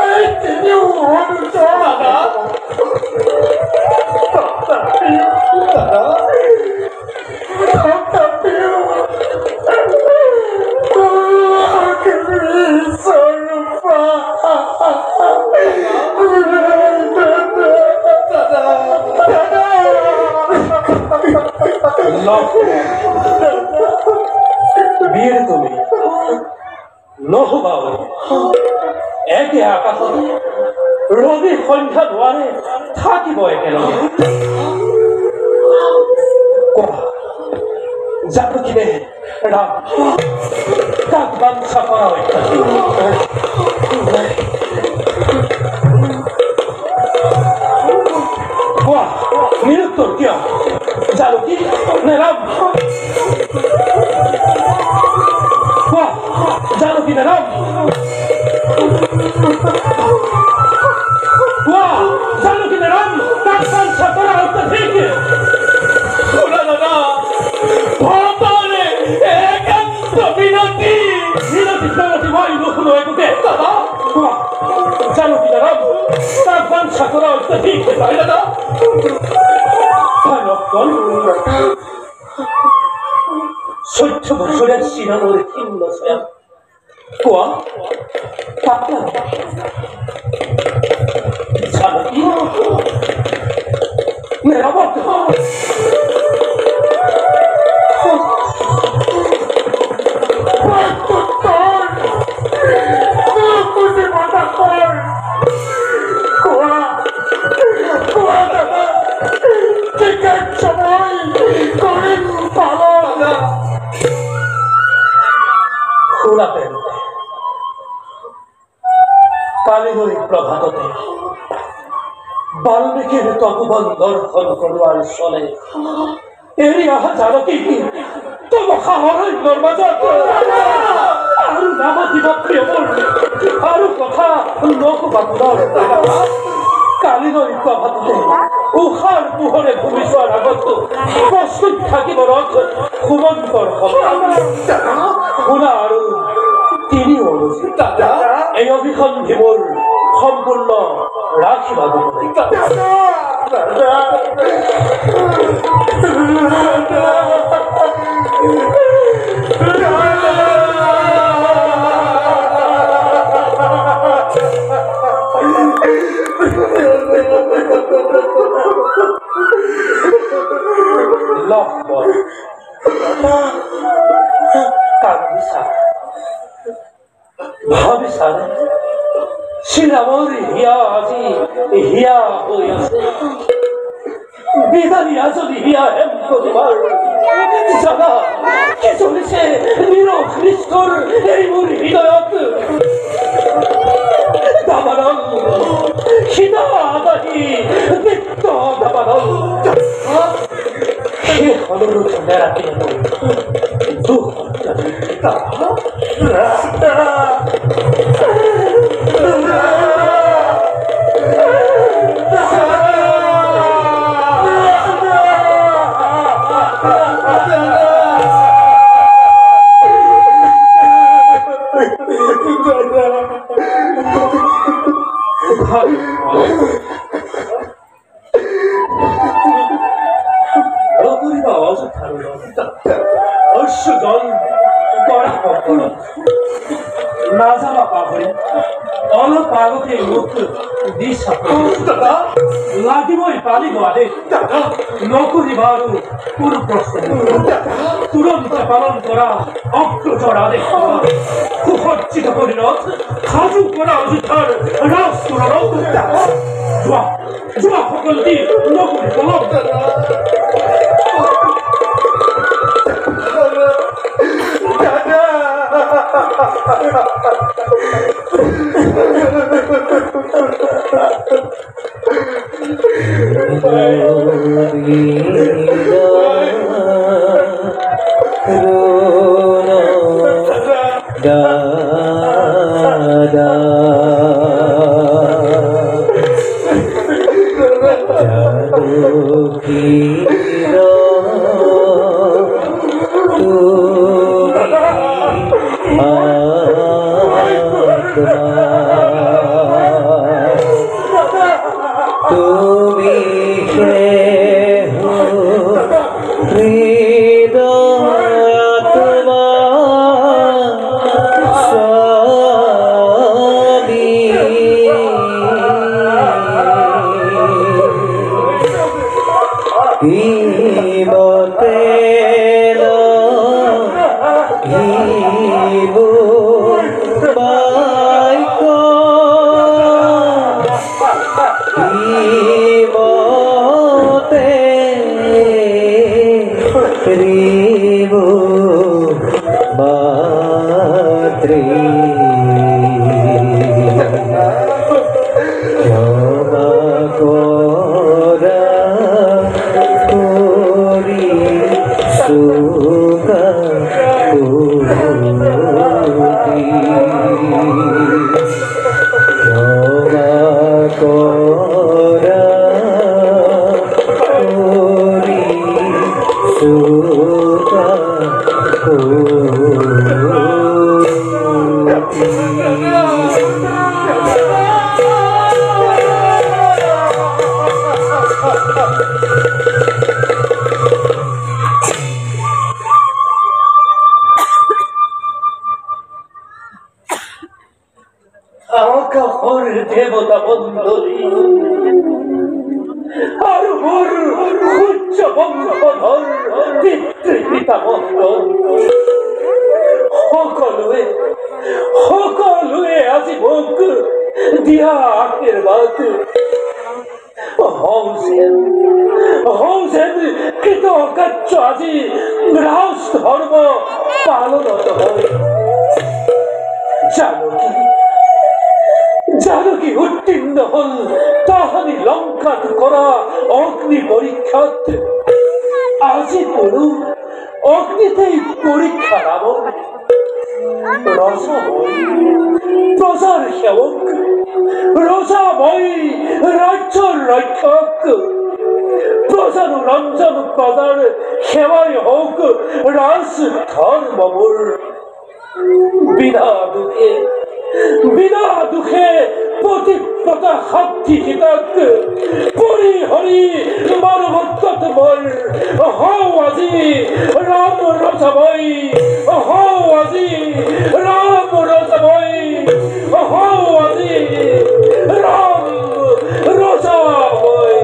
এই তিনিও দাদা বীৰ তুমি নহবা একে আকাশত ৰবি সন্ধ্যা দুৱাৰে থাকিব একেলগে জানকীনে ৰাম কাক বাঞ্ছা কৰা কোৱা নিৰুত্তৰ কিয় জানকী নে ৰাম কোৱা জানকী নে ৰাম কোৱা জানকী নে ৰাম কাক বাঞ্ছা কৰা অত্যাধিক শুনা দাদা ভৰতৰে একান্ত বিনতি মই নুশুনো একোকে দাদা রক্ষা করা অত্যধিক তাই না চৈধ্য বছরের শিরানোর ভিন্ন স্বয়ং কোয়া পাতলা জানকী মেরামত কালিগরি প্রভাততে বাল্মীকির তপবন দর্শন করবার শোনে এরি আহা জানকী কি তোমাকে অরণ্যর মাজত আৰু নামাতিব প্ৰিয় মোৰ আৰু কথা নকবা পুনৰ কালিগৰি প্ৰভাততে উষাৰ পোহৰে ভূমি চোৱাৰ আগত প্ৰস্তুত থাকিব ৰথ সুমন্তৰ শুনা আৰু তিনি অনুচিত এই অভিসন্ধি মোৰ সম্পূৰ্ণ ৰাখিবা ভাবিছা শ্রীরামর হিয়া আজি হিয়া হয়ে আছে বেদানি আজলি হিয়া হেম করিবার জানা কি চলেছে নিরো খ্রিস্টর এই মোর হৃদয়ত দাবানল খিদা আদাহি নিত্য দাবানল সে অনুরোধ মেরাতে দুঃখ অলপ আগতে মোক দিছা লাগিবই পালিব আদেশ নকৰিবা আৰু কোনো প্ৰশ্ন তুৰন্ত পালন কৰা অগ্ৰজৰ আদেশ সুসজ্জিত কৰি ৰথ সাজু কৰা অযোধ্যাৰ ৰাজপুৰত যোৱা যোৱা সকলো দি নকৰি পলম দেবতা বন্দলী আৰ মোৰ উচ্চ বংশধৰ পিতৃপিতা মণ্ডল সকলোৱে আজি মোক দিয়া আশীৰ্বাদ হওঁ যেন কৃতকাৰ্য আজি ৰাজ ধৰ্ম পালনত হয় জানকী উত্তীৰ্ণ হল তাহানি লংকাত কৰা অগ্নি পৰীক্ষাত আজি পড়ো অগ্নিতেই পরীক্ষা নামক রসময় প্রজার সেবক রসাময় রাজ্যর রক্ষক প্রজার রঞ্জন প্রজার সেবায় হোক রাজ ধর্ম মোর বিনা দুঃখে প্রতিপতা হাতি হিতাক পরি হরি মানবত্বত মোর হও আজি রাম রসময় হও আজি রাম রসময় হও আজি রাম রসময়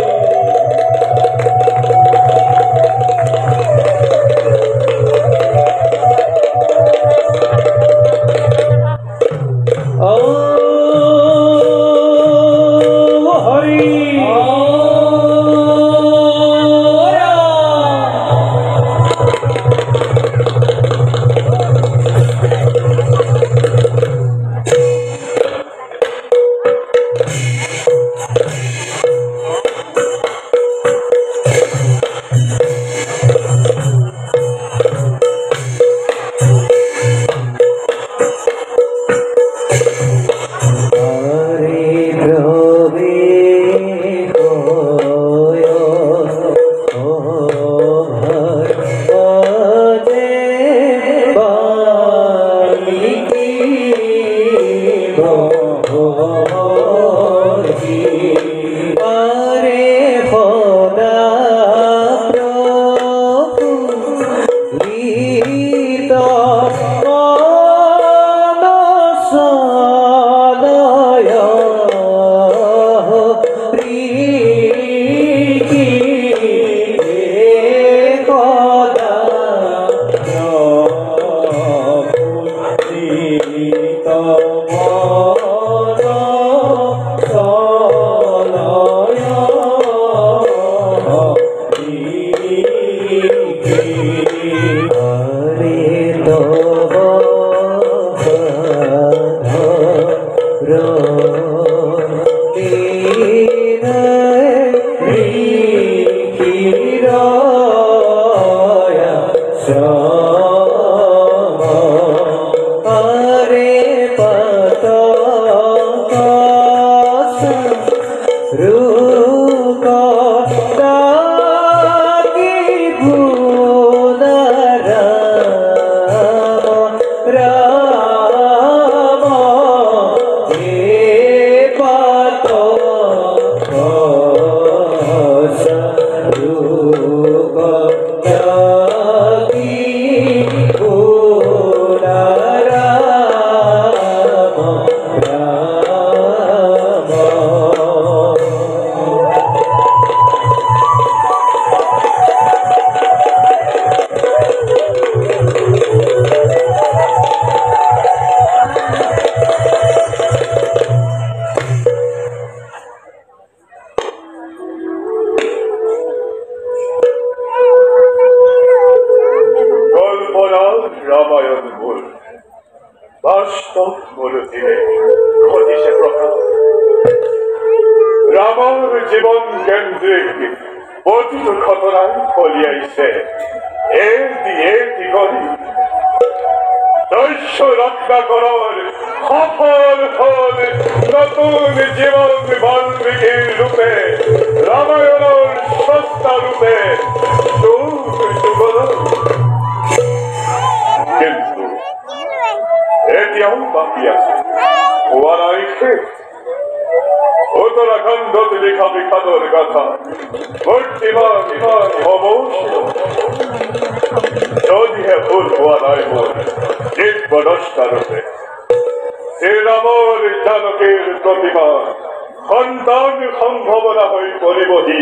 সন্তান সম্ভাৱনা হৈ পৰিবহি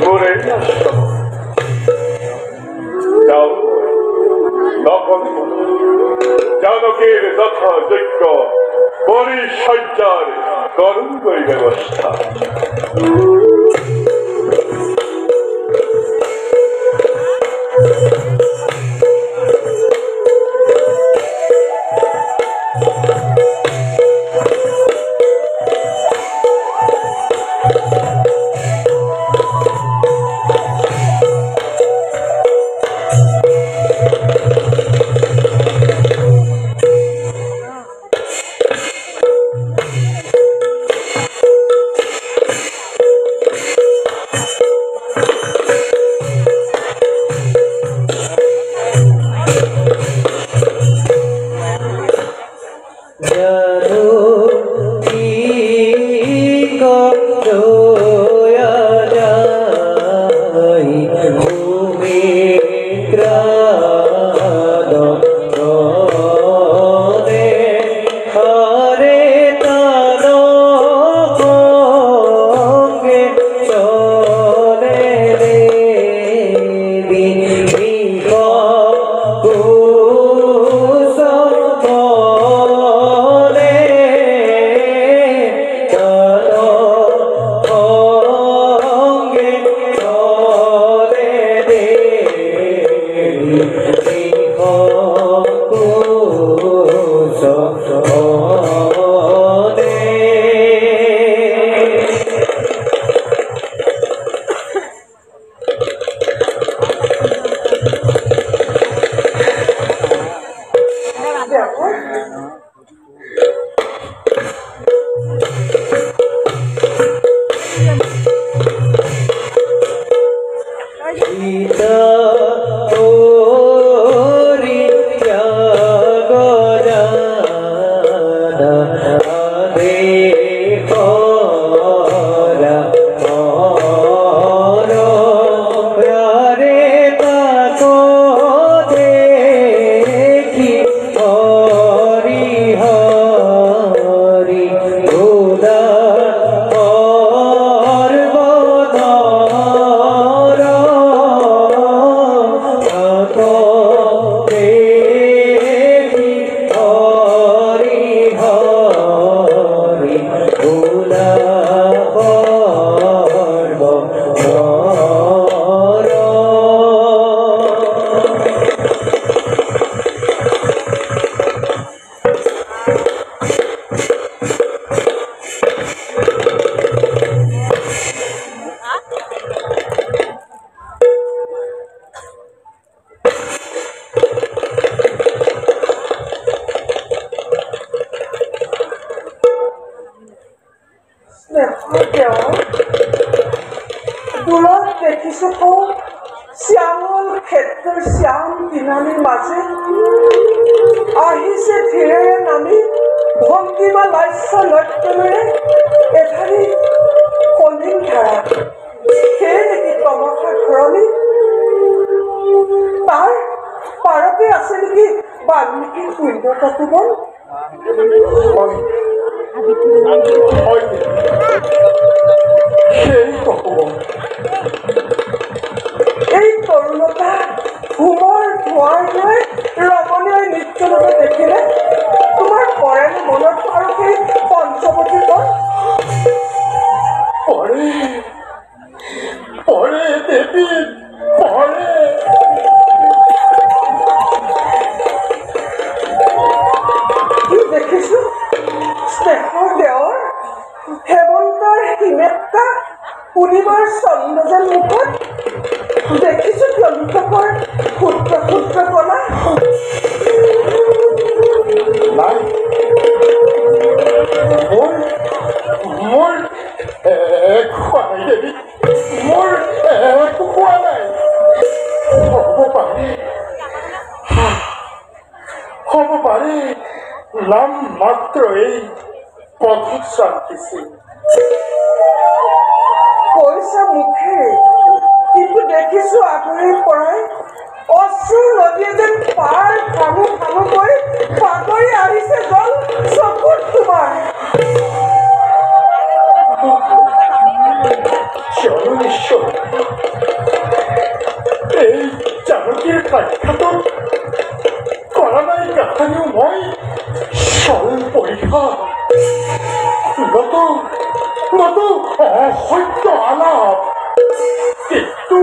মোৰে যাওঁ জানকীৰ যথাযোগ্য পৰিচৰ্যাৰ কৰোঁগৈ ব্যৱস্থা। জননীশ্বৰ এই জানকীৰ সাক্ষাৎ কৰা নাই কাহানিও মই সৰল পৰীক্ষা নতু অসত্য আলাপ কিন্তু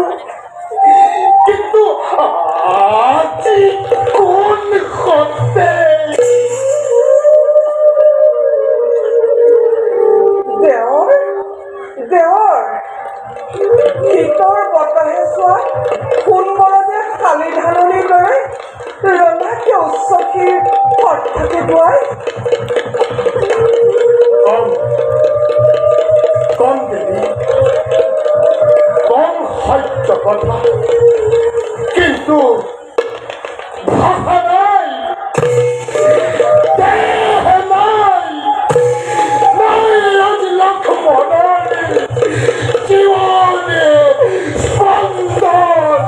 আজি কোন সত্য দেৱৰ শীতৰ বতাহে চোৱা সোণমৰতে শালি ধাননিৰ দৰে ৰঙাকে উচ্চকীৰ অৰ্থকে দুৱাই কম দেৱী কম সত্য কথা কিন্তু ভাষা নাই দেহ নাই আজি লক্ষ্মণৰ জীবনে স্পন্দন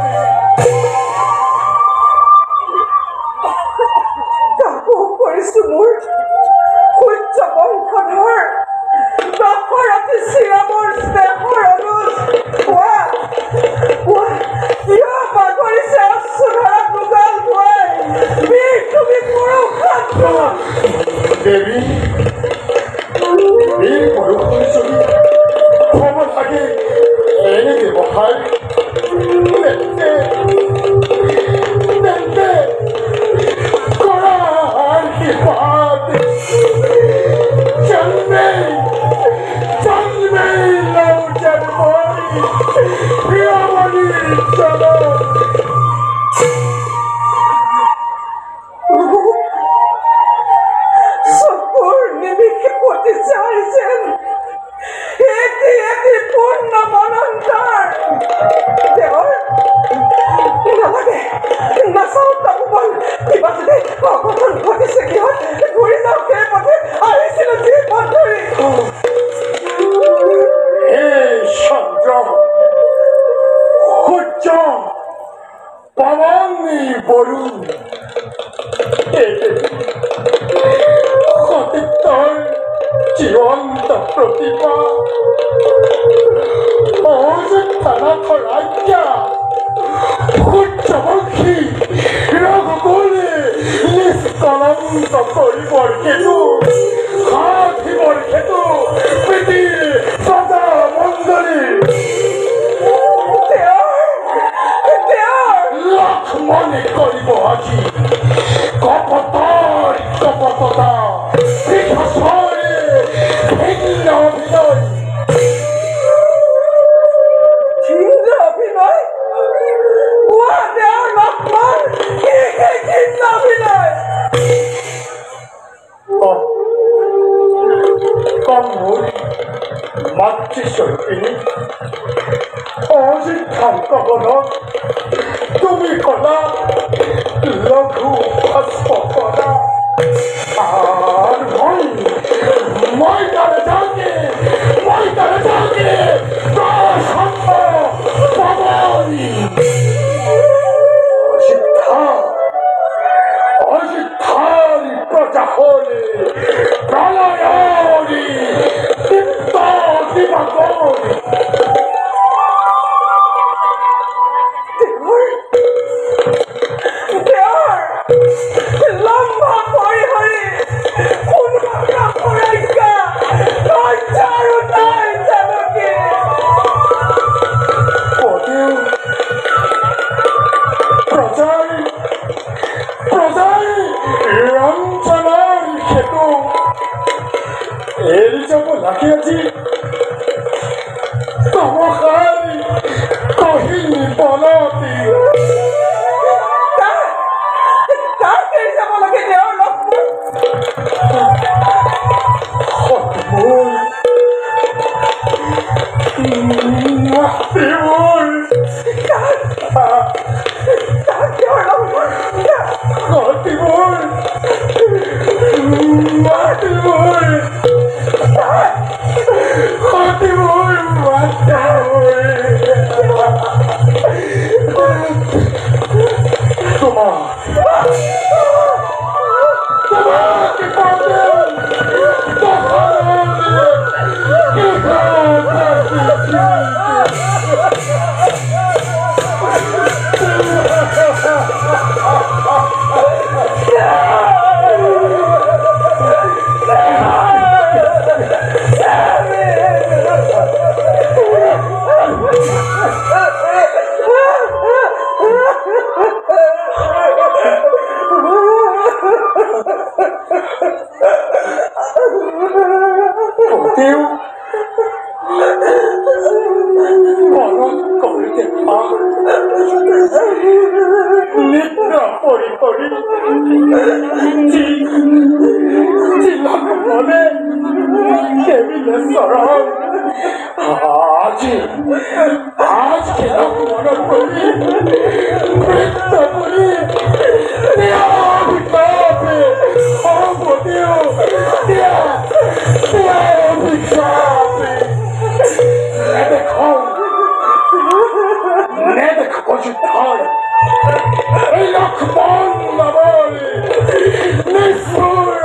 কাপোৰ কৰিছো মোৰ সূৰ্য বংশধৰ দশৰথী শ্ৰীৰামৰ স্নেহৰ অনুজ কিয় বাগৰিছে অশ্ৰুধাৰা দুগাল ধুৱাই বীৰ তুমি পুৰুষান্ত দেৱী বীৰ পুৰুষৰ যদি হ'ব লাগে এনে ব্যৱহাৰ তেন্তে কৰা আশীৰ্বাদ জন্মে লওঁ যেন মই প্ৰিয়মণিৰ চলত চকুৰ নিমিষে প্ৰতিচাৰ যেন এটি পূৰ্ণ মনন্তৰ দেৱৰ নালাগে নাচাওঁ তাপোবল কিবা যদি অঘটন ঘটিছে কিহত ঘূৰি যাওঁ সেই পথে আহিছিলো যি পথ ধৰি হে চন্দ্ৰ সূৰ্য পৱনী বৰুণ সতীত্বৰ জীৱন্ত প্ৰতিভা অযোধ্যানাথ ৰাজ্যা সূৰ্যবংশী ৰঘুকুলে নিষ্কলংক কৰিবৰ হেতু সাধিবৰ হেতু পৃথিৱীৰ সদা মণ্ডলী লক্ষ্মণে কৰিব আজি কপটতা পিঠৰে ভিন্ন অভিনয় অভিনয় দেৱৰ লক্ষ্মণ ভিন্ন অভিনয় কম মোৰ মাতৃস্বৰূপিণী অযোধ্যাৰ কবলত তুমি কলা লঘু ভস্ম কৰা আৰ মই তাৰে যাকে প্ৰসন্ন পবনী অযোধ্যাৰি প্ৰজা হলে প্ৰলয়ৰি দীপ্ত দিবাকৰি লম্বা পৰিহৰি সোণমৰা পৰাজ্ঞা লজ্জাৰো নাই জানকী প্ৰজাই ৰঞ্জনৰ সেতু এৰি যাব লাগে আজি তমসাই কহিনী বলতি Come on! নিত্য পৰি পৰি জিলাক মনে দেবিলে চৰণ আজি জিলাক মনত পৰি নৃত্য কৰি অভিশাপে অৱদিও অভিশাপে নেদেখ অযোধ্যাৰ এই লক্ষ্মণ নবলে নিষ্ঠুৰ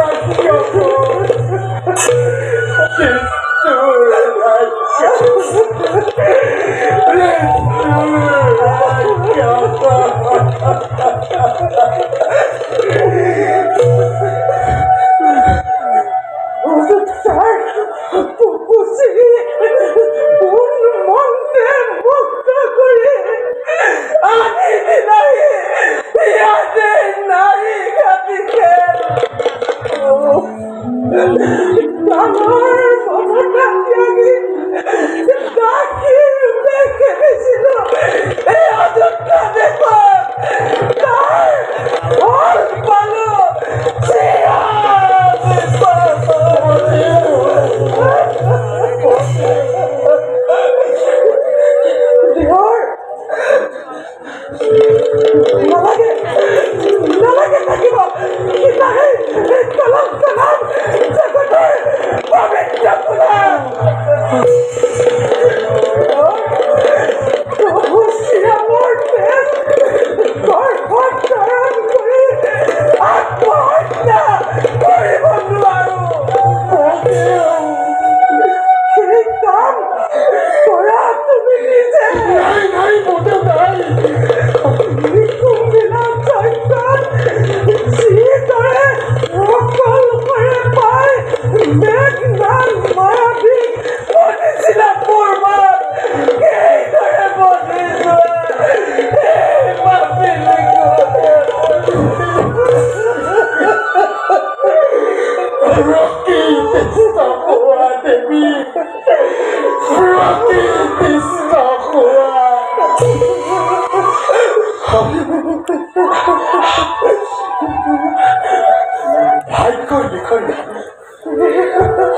ভাগ্যৰ বিষয়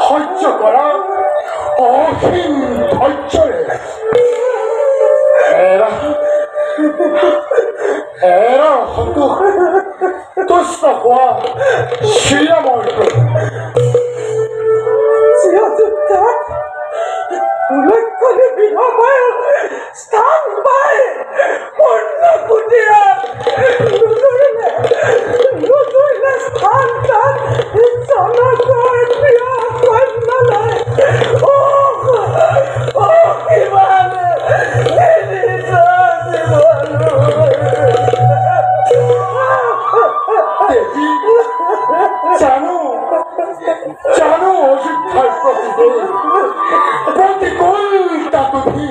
সহ্য কৰা অসীম ধৈৰ্যৰে এৰা তুষ্ট হোৱা শ্ৰীৰামৰ উল্লেখনি বিধবায় স্থান পায় পূৰ্ণ কুটিয়াত নুজুৰিলে স্থান তাত জনকৰ প্ৰিয় কন্যালৈ কিমান জানো অযোধ্যাৰ প্ৰতিকূলতা তুমি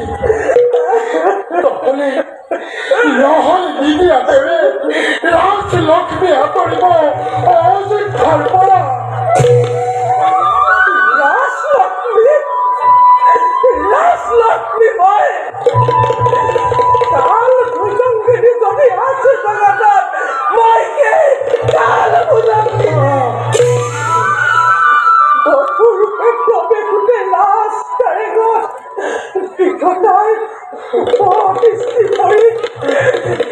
নহ'লে নিদি আঁতৰে ৰাজ লক্ষ্মী আঁতৰিব অযোধ্যাৰ পৰা রাজলক্ষ্মী মই কাল ভুজঙ্গিনী যদি আছে জগতত মই কে কাল ভুজঙ্গিনী অপূর্বে ক্রমে ফুটে লাশ কারেগত বিঘটায় উপদৃষ্টি পড়ি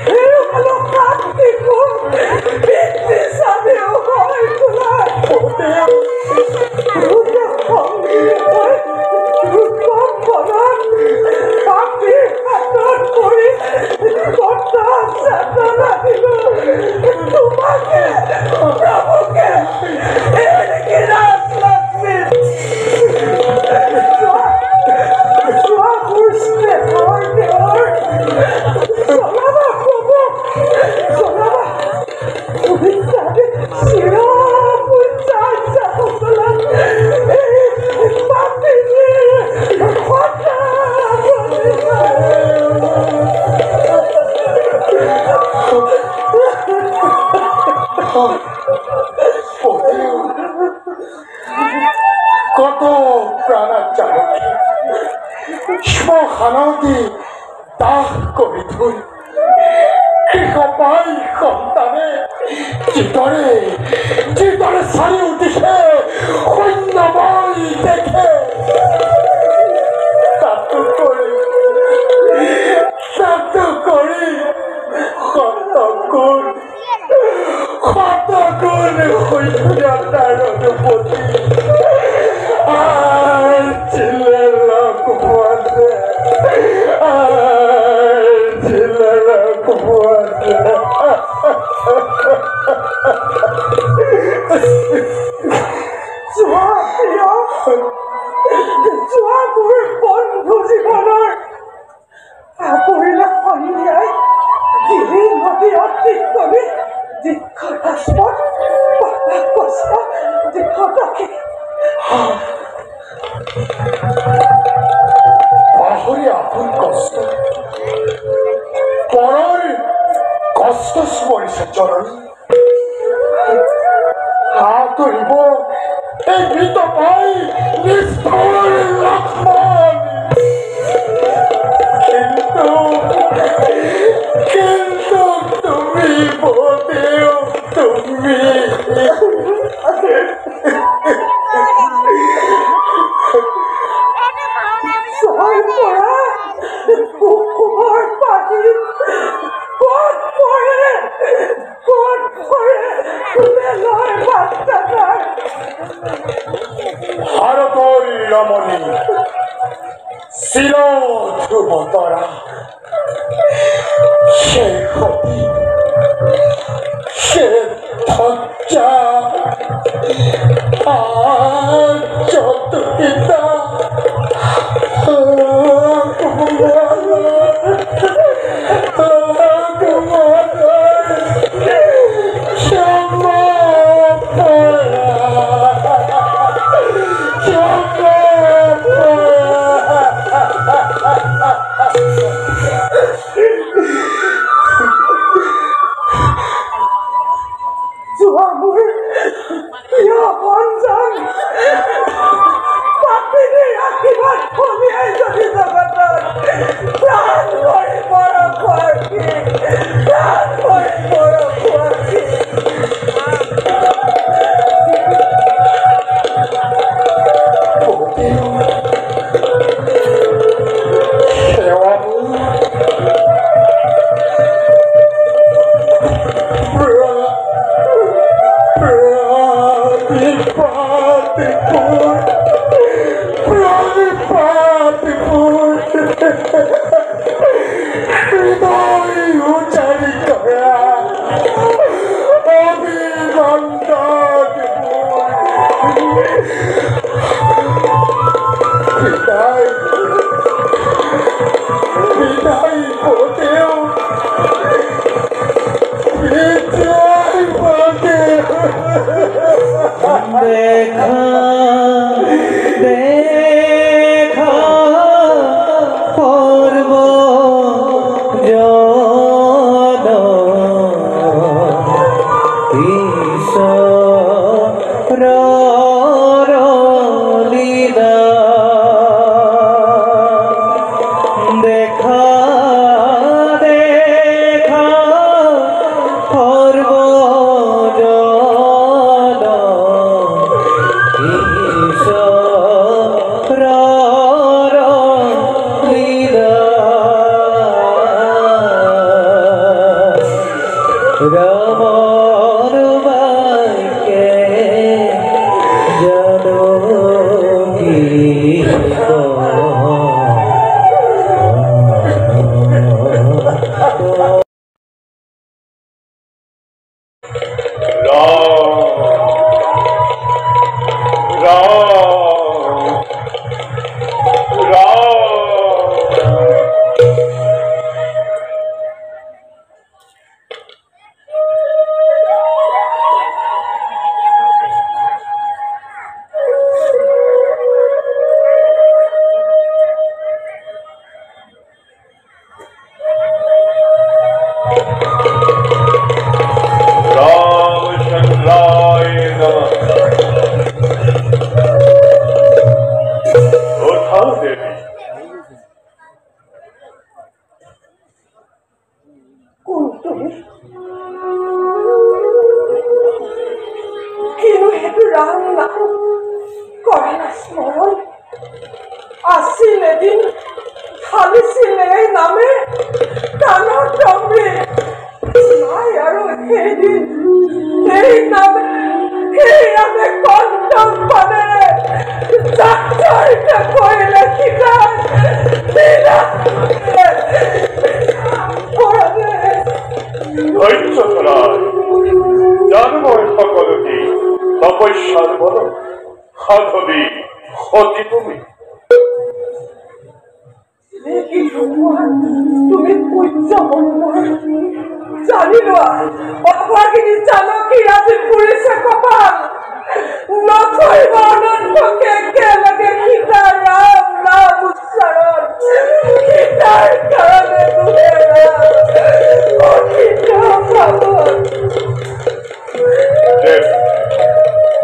হেউ ভালো কান্তি খুব বৃত্তি সাবেও হয় তোলায় রুদ্র সঙ্গী হয় রুদ্রম বলন পাপি হাতত পড়ি কত চেতনা দিল তোমাকে প্রভুকে এদিকে রাজলক্ষ্মী জনাবা প্রভু জনাবা তুমি তাকে কত প্রাণা চালকি শ্মশানতি দাহ কৰি থৈ কৃষপাই সন্তানে যিদৰে চাৰি উঠিছে সৈন্যবল দেখে তাতো কৰি শতগুণ সৈন্যতাৰ অনুপতি চিলে লগ পোৱাছে চিলে লগ পোৱাছে যোৱা মোৰ বন্ধু জীৱনৰ আপুৰিলে সন্ধিয়াই গিৰি নদী অতি কৰি দীৰ্ঘ কষ্ট দীৰ্ঘতাকে পাহৰি আপোন কষ্ট পৰৰ কষ্ট স্মৰিছে জননী আঁতৰিব এই গীত পাই নিষ্ঠুৰ লক্ষ্মণ কিন্তু তুমি বদেও তুমি ভাৰতৰ ৰমণী চিৰ ধ্ৰুৱতৰা সে সতী সে ধজ্জা যত পিতা দেখা পৰ্ব কিন্তু সেইটো ৰাম নাম কৰে না স্মৰণ আছিল এদিন খালিছিল এই নামে কাণৰ তম্বি নাই আৰু সেইদিন সেই নামে কণ্ঠম পানেৰে যাত্ৰাৰিতে কৰিলে শিকাই ধৈৰ্য ধৰাই জানো মই সকলোকে তপস্যাৰ বলত সাধবী সতী তুমি তুমি পূজ্য মনোহৰ জানি লোৱা অভাগিনী জানকী আজি ফুৰিছে কপাল নকৰিব অনন্তকে একেলগে সীতা ৰাম নাম উচ্চাৰণ সীতাৰ কাৰণে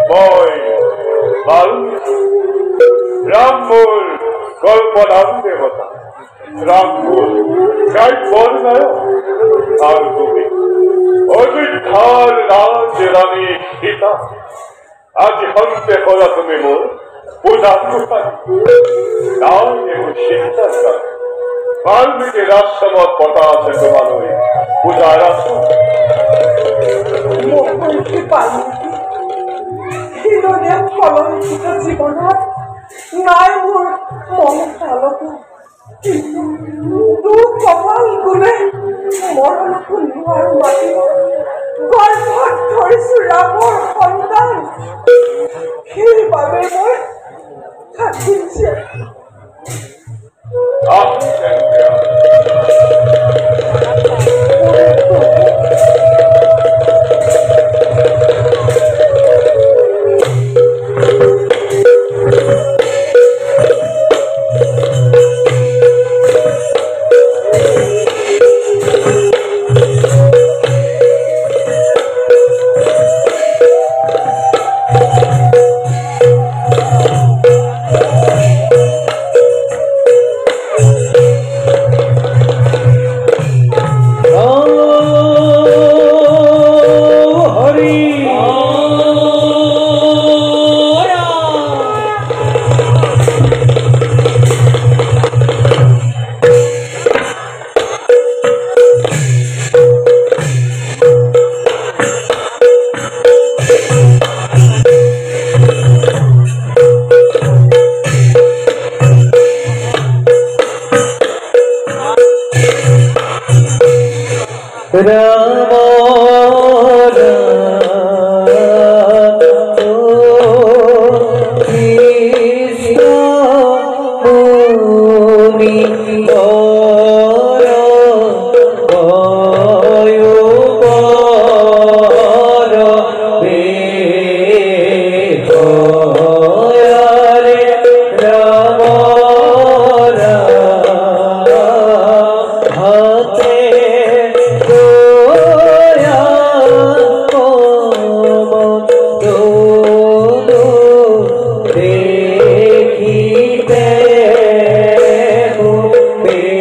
মই ৰাম মোৰ কল্পনাৰ দেৱতা রাম গাই বর্ণায় আর তুমি অযোধ্যার রাজ রানী সীতা আজ হন্তে করা তুমি মোর পূজা কোথায় নাই এবং চিন্তার কারণ বাল্মীকি রাজসভা পতা আছে তোমার ওই পূজার আসন কলঙ্কিত জীবনত নাই মোৰ মমতা আলোকা কিন্তু তোৰ কপাল গুণে মৰণকো নোৱাৰো মাতিব গৰ্ভত ধৰিছো ৰামৰ সন্তান সেইবাবে মই থাকিছে be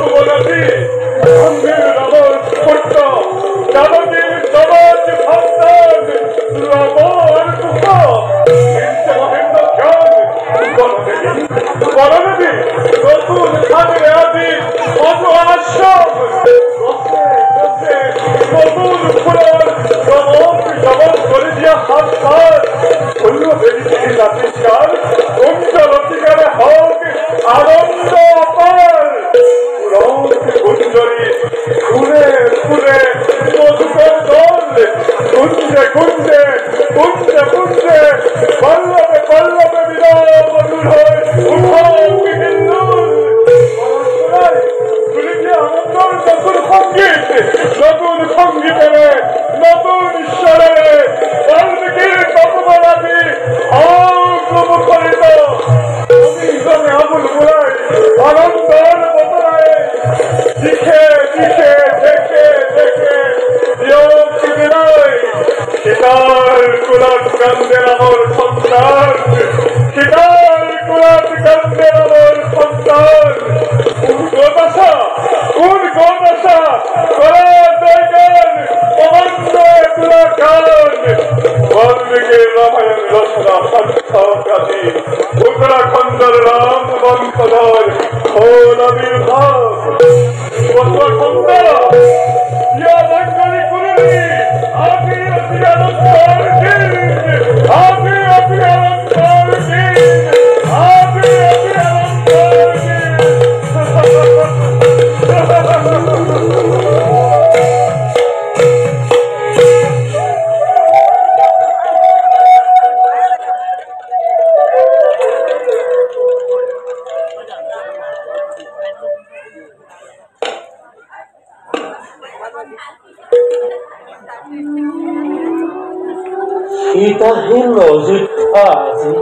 তপবনাথী সঙ্গীর নবর পট্ট যাদবীর সমাজ ভাবনান রবর দুঃখ নিত্য মহেন্দ্র জ্ঞান বনদেবী নতুন খাদের আদি মধু আশ্রম নতুন ফুলের জবন করে দিয়া হাত অন্য বেরিয়ে জাতিষ্কার কুঞ্জলতিকারে হোক আনন্দ অপার কুঞ্জরি ফুলে ফুলে মধুকর দল কুঞ্জে কুঞ্জে কুঞ্জে কুঞ্জে পল্লবে পল্লবে বিরাম মধুর হয় নতুন সঙ্গীত নতুন সঙ্গীতের নতুন ঈশ্বরে বাল্মীকির তপবনাথী মুখরিত অভিজ্ঞানে আবুল বুড়াই আনন্দর বতরায় দিখে দিখে দেখে দেখে সীতার কুলাট কান্দের আমার সন্তান সীতার কুলাট কান্দের আমার সন্তান গোদাসা কোন গোদাসা করা দৈগান অমান্য কুলাকান বাল্মীকির রামায়ণ রচনা সন্তাকাতি উত্তরাখণ্ডের রাম বংশধর ও নবীর ভাব উত্তরাখণ্ড ইয়া বাঙালি কুরুনি আপনি অতি অলঙ্কার দিন আপনি অতি অলঙ্কার দিন আপনি অতি অলঙ্কার দিন সীতাহীন অযোধ্যা আজি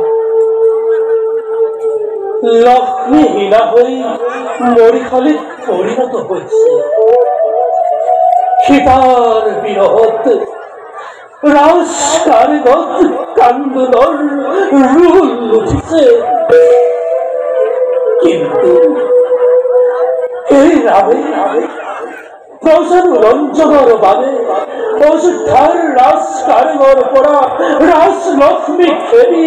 লক্ষ্মীহীনা হৈ মৰিশালীত পৰিণত হৈছে। সীতাৰ বিৰহত ৰাজকাৰেণত কান্দোনৰ ৰোল উঠিছে, কিন্তু এই ৰামে প্ৰজাৰ ৰঞ্জনৰ বাবে অযোধ্যাৰ ৰাজকাৰেঙৰ পৰা ৰাজলক্ষ্মীক খেদি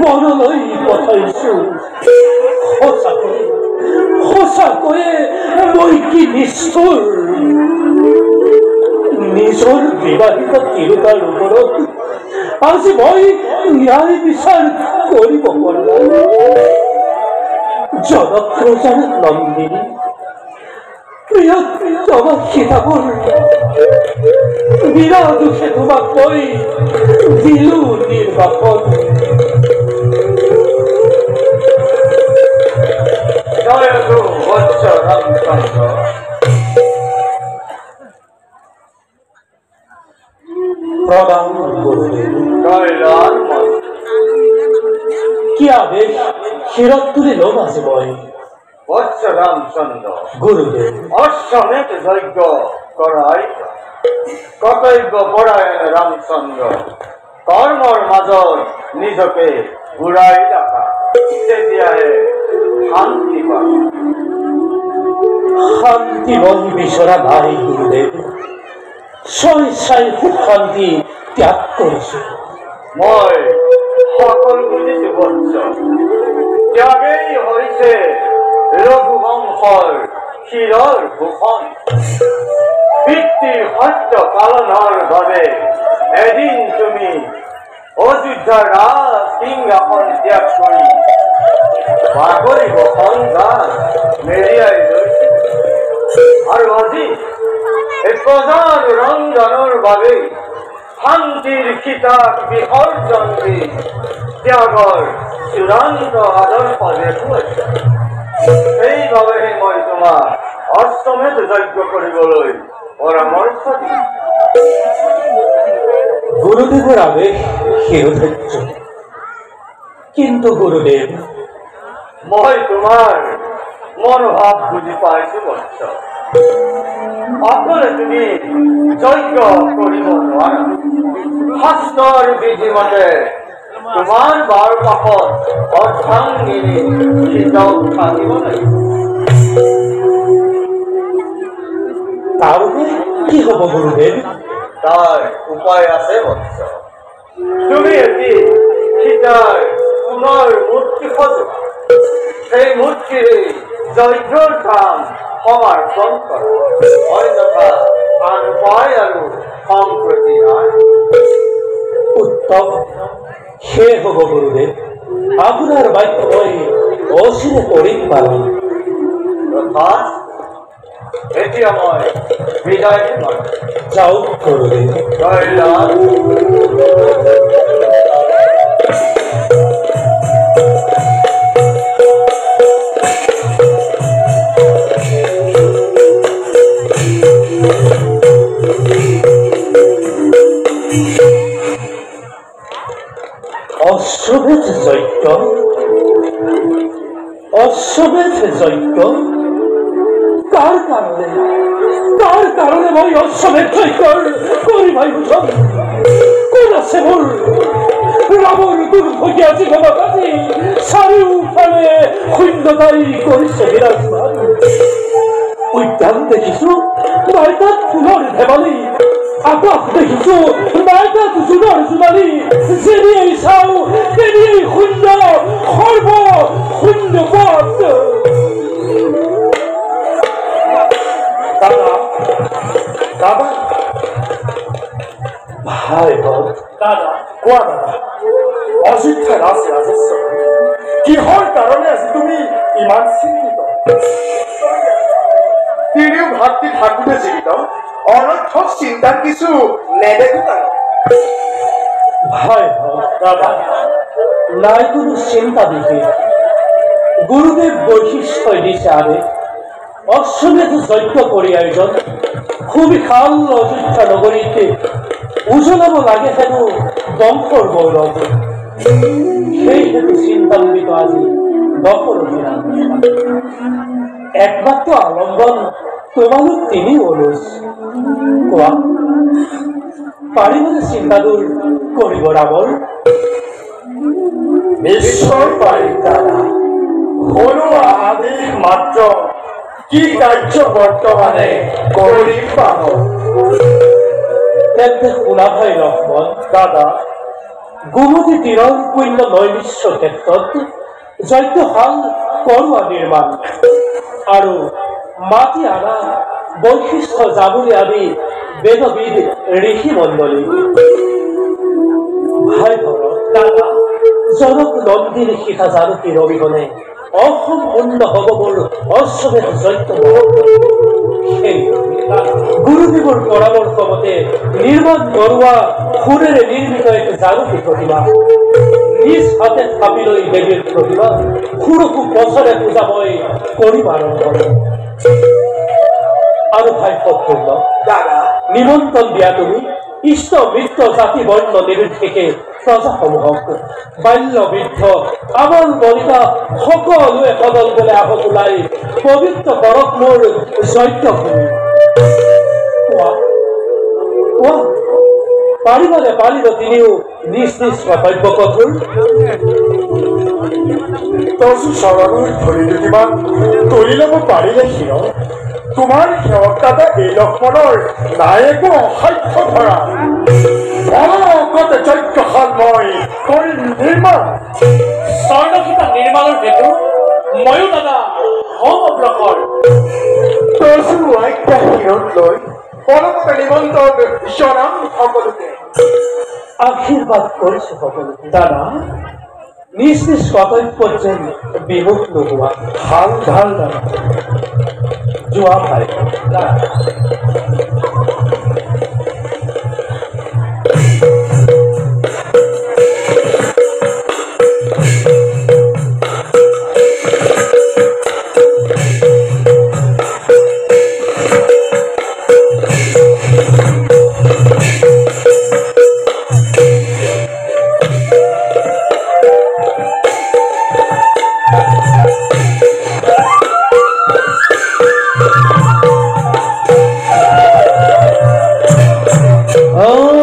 বনলৈ পঠাইছো। সঁচাকৈয়ে মই কি নিষ্ঠুৰ! নিজৰ বিবাহিত তিৰোতাৰ ওপৰত আজি মই ন্যায় বিচাৰ কৰিব পৰা নাই। জনপ্ৰজাৰ নন্দিনী প্ৰিয়তমা সীতাবোৰ বিনা দুখে তোমাক মই দিলো নিৰ্বাসন। জয়তু বৎস ৰামচন্দ্ৰ। প্ৰণাম গুৰুদেব। কল্যাণ কি আদেশ শিৰত তুলি ল'ম আজি মই? বৎস ৰামচন্দ্ৰ, গুৰুদেব অশ্বমেধ যজ্ঞ কৰাই কৰ্তব্য পৰায়ণ ৰামচন্দ্ৰ কৰ্মৰ মাজত নিজকে ঘূৰাই ৰাখা, তেতিয়াহে শান্তি পাবা। শান্তি মই বিচৰা নাই গুৰুদেৱ, স্বেচ্ছাই সুখ শান্তি ত্যাগ কৰিছো। মই সকলো বুজিছো বৎস, ত্যাগেই হৈছে ৰঘুবংশৰ শিৰৰ ভূষণ। পিতৃৰ সত্য পালনৰ বাবে এদিন তুমি অযোধ্যাৰ ৰাজ সিংহাসন ত্যাগ কৰি বাগৰিব সংঘাত মেৰিয়াই লৈছে, আৰু আজি এই প্ৰজাৰ ৰঞ্জনৰ বাবে শান্তিৰ খিতাপ বিসৰ্জন দি ত্যাগৰ চূড়ান্ত আদৰ্শ দেখুৱাইছে। সেইবাবেহে মই তোমাক অশ্বমেধ যজ্ঞ কৰিবলৈ পৰামৰ্শ দিম। গুৰুদেৱৰ আদেশ শিৰোধাৰ্য, কিন্তু গুৰুদেৱ মই তোমাৰ মনোভাৱ বুজি পাইছো বৎস। অকলে তুমি যজ্ঞ কৰিব নোৱাৰা, শাস্ত্ৰৰ বিধিমতে তোমাৰ বাৰ কাষত অৰ্ধাংগিনী সীতাও থাকিব লাগিব। তাৰবাবে কি হ'ব গুৰুদেৱ? তাৰ উপায় আছে বৎস। তুমি এটি সীতাৰ পুনৰ মূৰ্তি সজোৱা, সেই মূৰ্তিৰে যজ্ঞৰ কাম সমৰ্পণ কৰা, অন্যথা আন উপায় আৰু সম্প্ৰতি নাই। উত্তম, সেয়ে হ'ব গুৰুদেৱ। আপোনাৰ বাক্য মই অচিৰে কৰিম পালন। অৰ্থাৎ এতিয়া মই বিদায় দিম। যাওক গুৰুদেৱ। জয়লাল। অশ্বমেধ যজ্ঞ, অশ্বমেধ যজ্ঞ কাৰ কাৰণে মই অশ্বমেধ যজ্ঞ কৰিম? কোন আছে মোৰ ৰামৰ দুৰ্ভগীয়া জীৱনত আজি চাৰিওফালে শূন্যতাই কৰিছে বিৰাজমান। উদ্যান দেখিছো, নাই তাত ফুলৰ ধেমালি, আকাশ দেখিছো, নাই তাত জোনৰ জোনালি, যেনিয়েই চাওঁ তেনিয়েই শূন্য, সৰ্ব শূন্য পথ। দাদা ভাই হল দাদা কোৱা দাদা, অযোধ্যা ৰাজেশ্বৰ, কিহৰ কাৰণে আজি তুমি ইমান চিন্তিত? তিনিও ভাতৃ থাকোঁতে জীৱিত, অনৰ্থক চিন্তাৰ কিছু নেদেখো তাৰ। ভাই হল দাদা নাই কোনো চিন্তা বিশেষ। গুৰুদেৱ বৈশিষ্ট্যই দিছে আদেশ, অশ্বমেধ যজ্ঞ কৰি আয়োজন সুবিশাল অযোধ্যা নগৰীত উজলাব লাগে হেনো বংশৰ গৌৰৱ। সেই হেতু চিন্তান্বিত আজি দশৰথীৰ একমাত্ৰ আলম্বন তোমালোক তিনি অনুজ। কোৱা, পাৰিবনে চিন্তা দূৰ কৰিব ৰামৰ? নিশ্চয় পাৰিম দাদা, সৰু আদেশ মাত্ৰ, কি কাৰ্য বৰ্তমানে কৰিম পাব? তেন্তে শুনা ভাই লক্ষ্মণ। দাদা গোমতী তীৰৰ পুণ্য নৈমিশ্য ক্ষেত্ৰত যজ্ঞশাল কৰোৱা নিৰ্মাণ আৰু মাটি আনা বৈশিষ্ট্য যাবলৈ আদি বেদবিদ ঋষি মণ্ডলী। ভাই ভৰত দাদা, জনক নন্দীৰ শিখা জানকীৰ অবিহনে অসম্পূৰ্ণ হব মোৰ অশ্বমেধ যজ্ঞ। সেই গুৰুদেৱৰ পৰামৰ্শ মতে নিৰ্মাণ কৰোৱা সোণেৰে নিৰ্মিত এক জানকী প্ৰতিমা, নিজ হাতে থাপি লৈ দেৱীৰ প্ৰতিমা সুৰকু বছৰে পূজা মই কৰিম আৰম্ভ। আৰু ভাই সৎপূৰ্ণ দাদা নিমন্ত্ৰণ দিয়া তুমি ইষ্ট মিত্ৰ জাতি বৰ্ণ নিৰ্বিশেষে প্ৰজাসমূহক, বাল্য বৃদ্ধ আমাৰ বনিতা সকলোৱে সদল বলে আহত ওলাই পবিত্ৰ কৰক মোৰ যজ্ঞভূমি। পাৰিবনে পাৰিব তিনিও নিজ নিজ কৰ্তব্য কঠোৰ? তজু চৰণৰ ধৰি দুটিমান তুলি ল'ব পাৰিলে শিৰ, তোমাৰ সেৱক দাদা এই লক্ষ্মণৰ নাই একো অসাধ্য ধৰা। যজ্ঞশাল মই কৰিম নিৰ্মাণ। স্বৰ্ণসীতা নিৰ্মাণৰ হেতু ময়ো দাদা হম অগ্ৰসৰ। তজু আজ্ঞা শিৰত লৈ পৰমতে নিমন্ত্ৰণ জনাম সকলোকে। আশীৰ্বাদ কৰিছো সকলোকে। দাদা নিজ নিজ কৰ্তব্যত যেন বিমুখ নোহোৱা। ভাল ভাল দাদা। যোৱা ভাই। Oh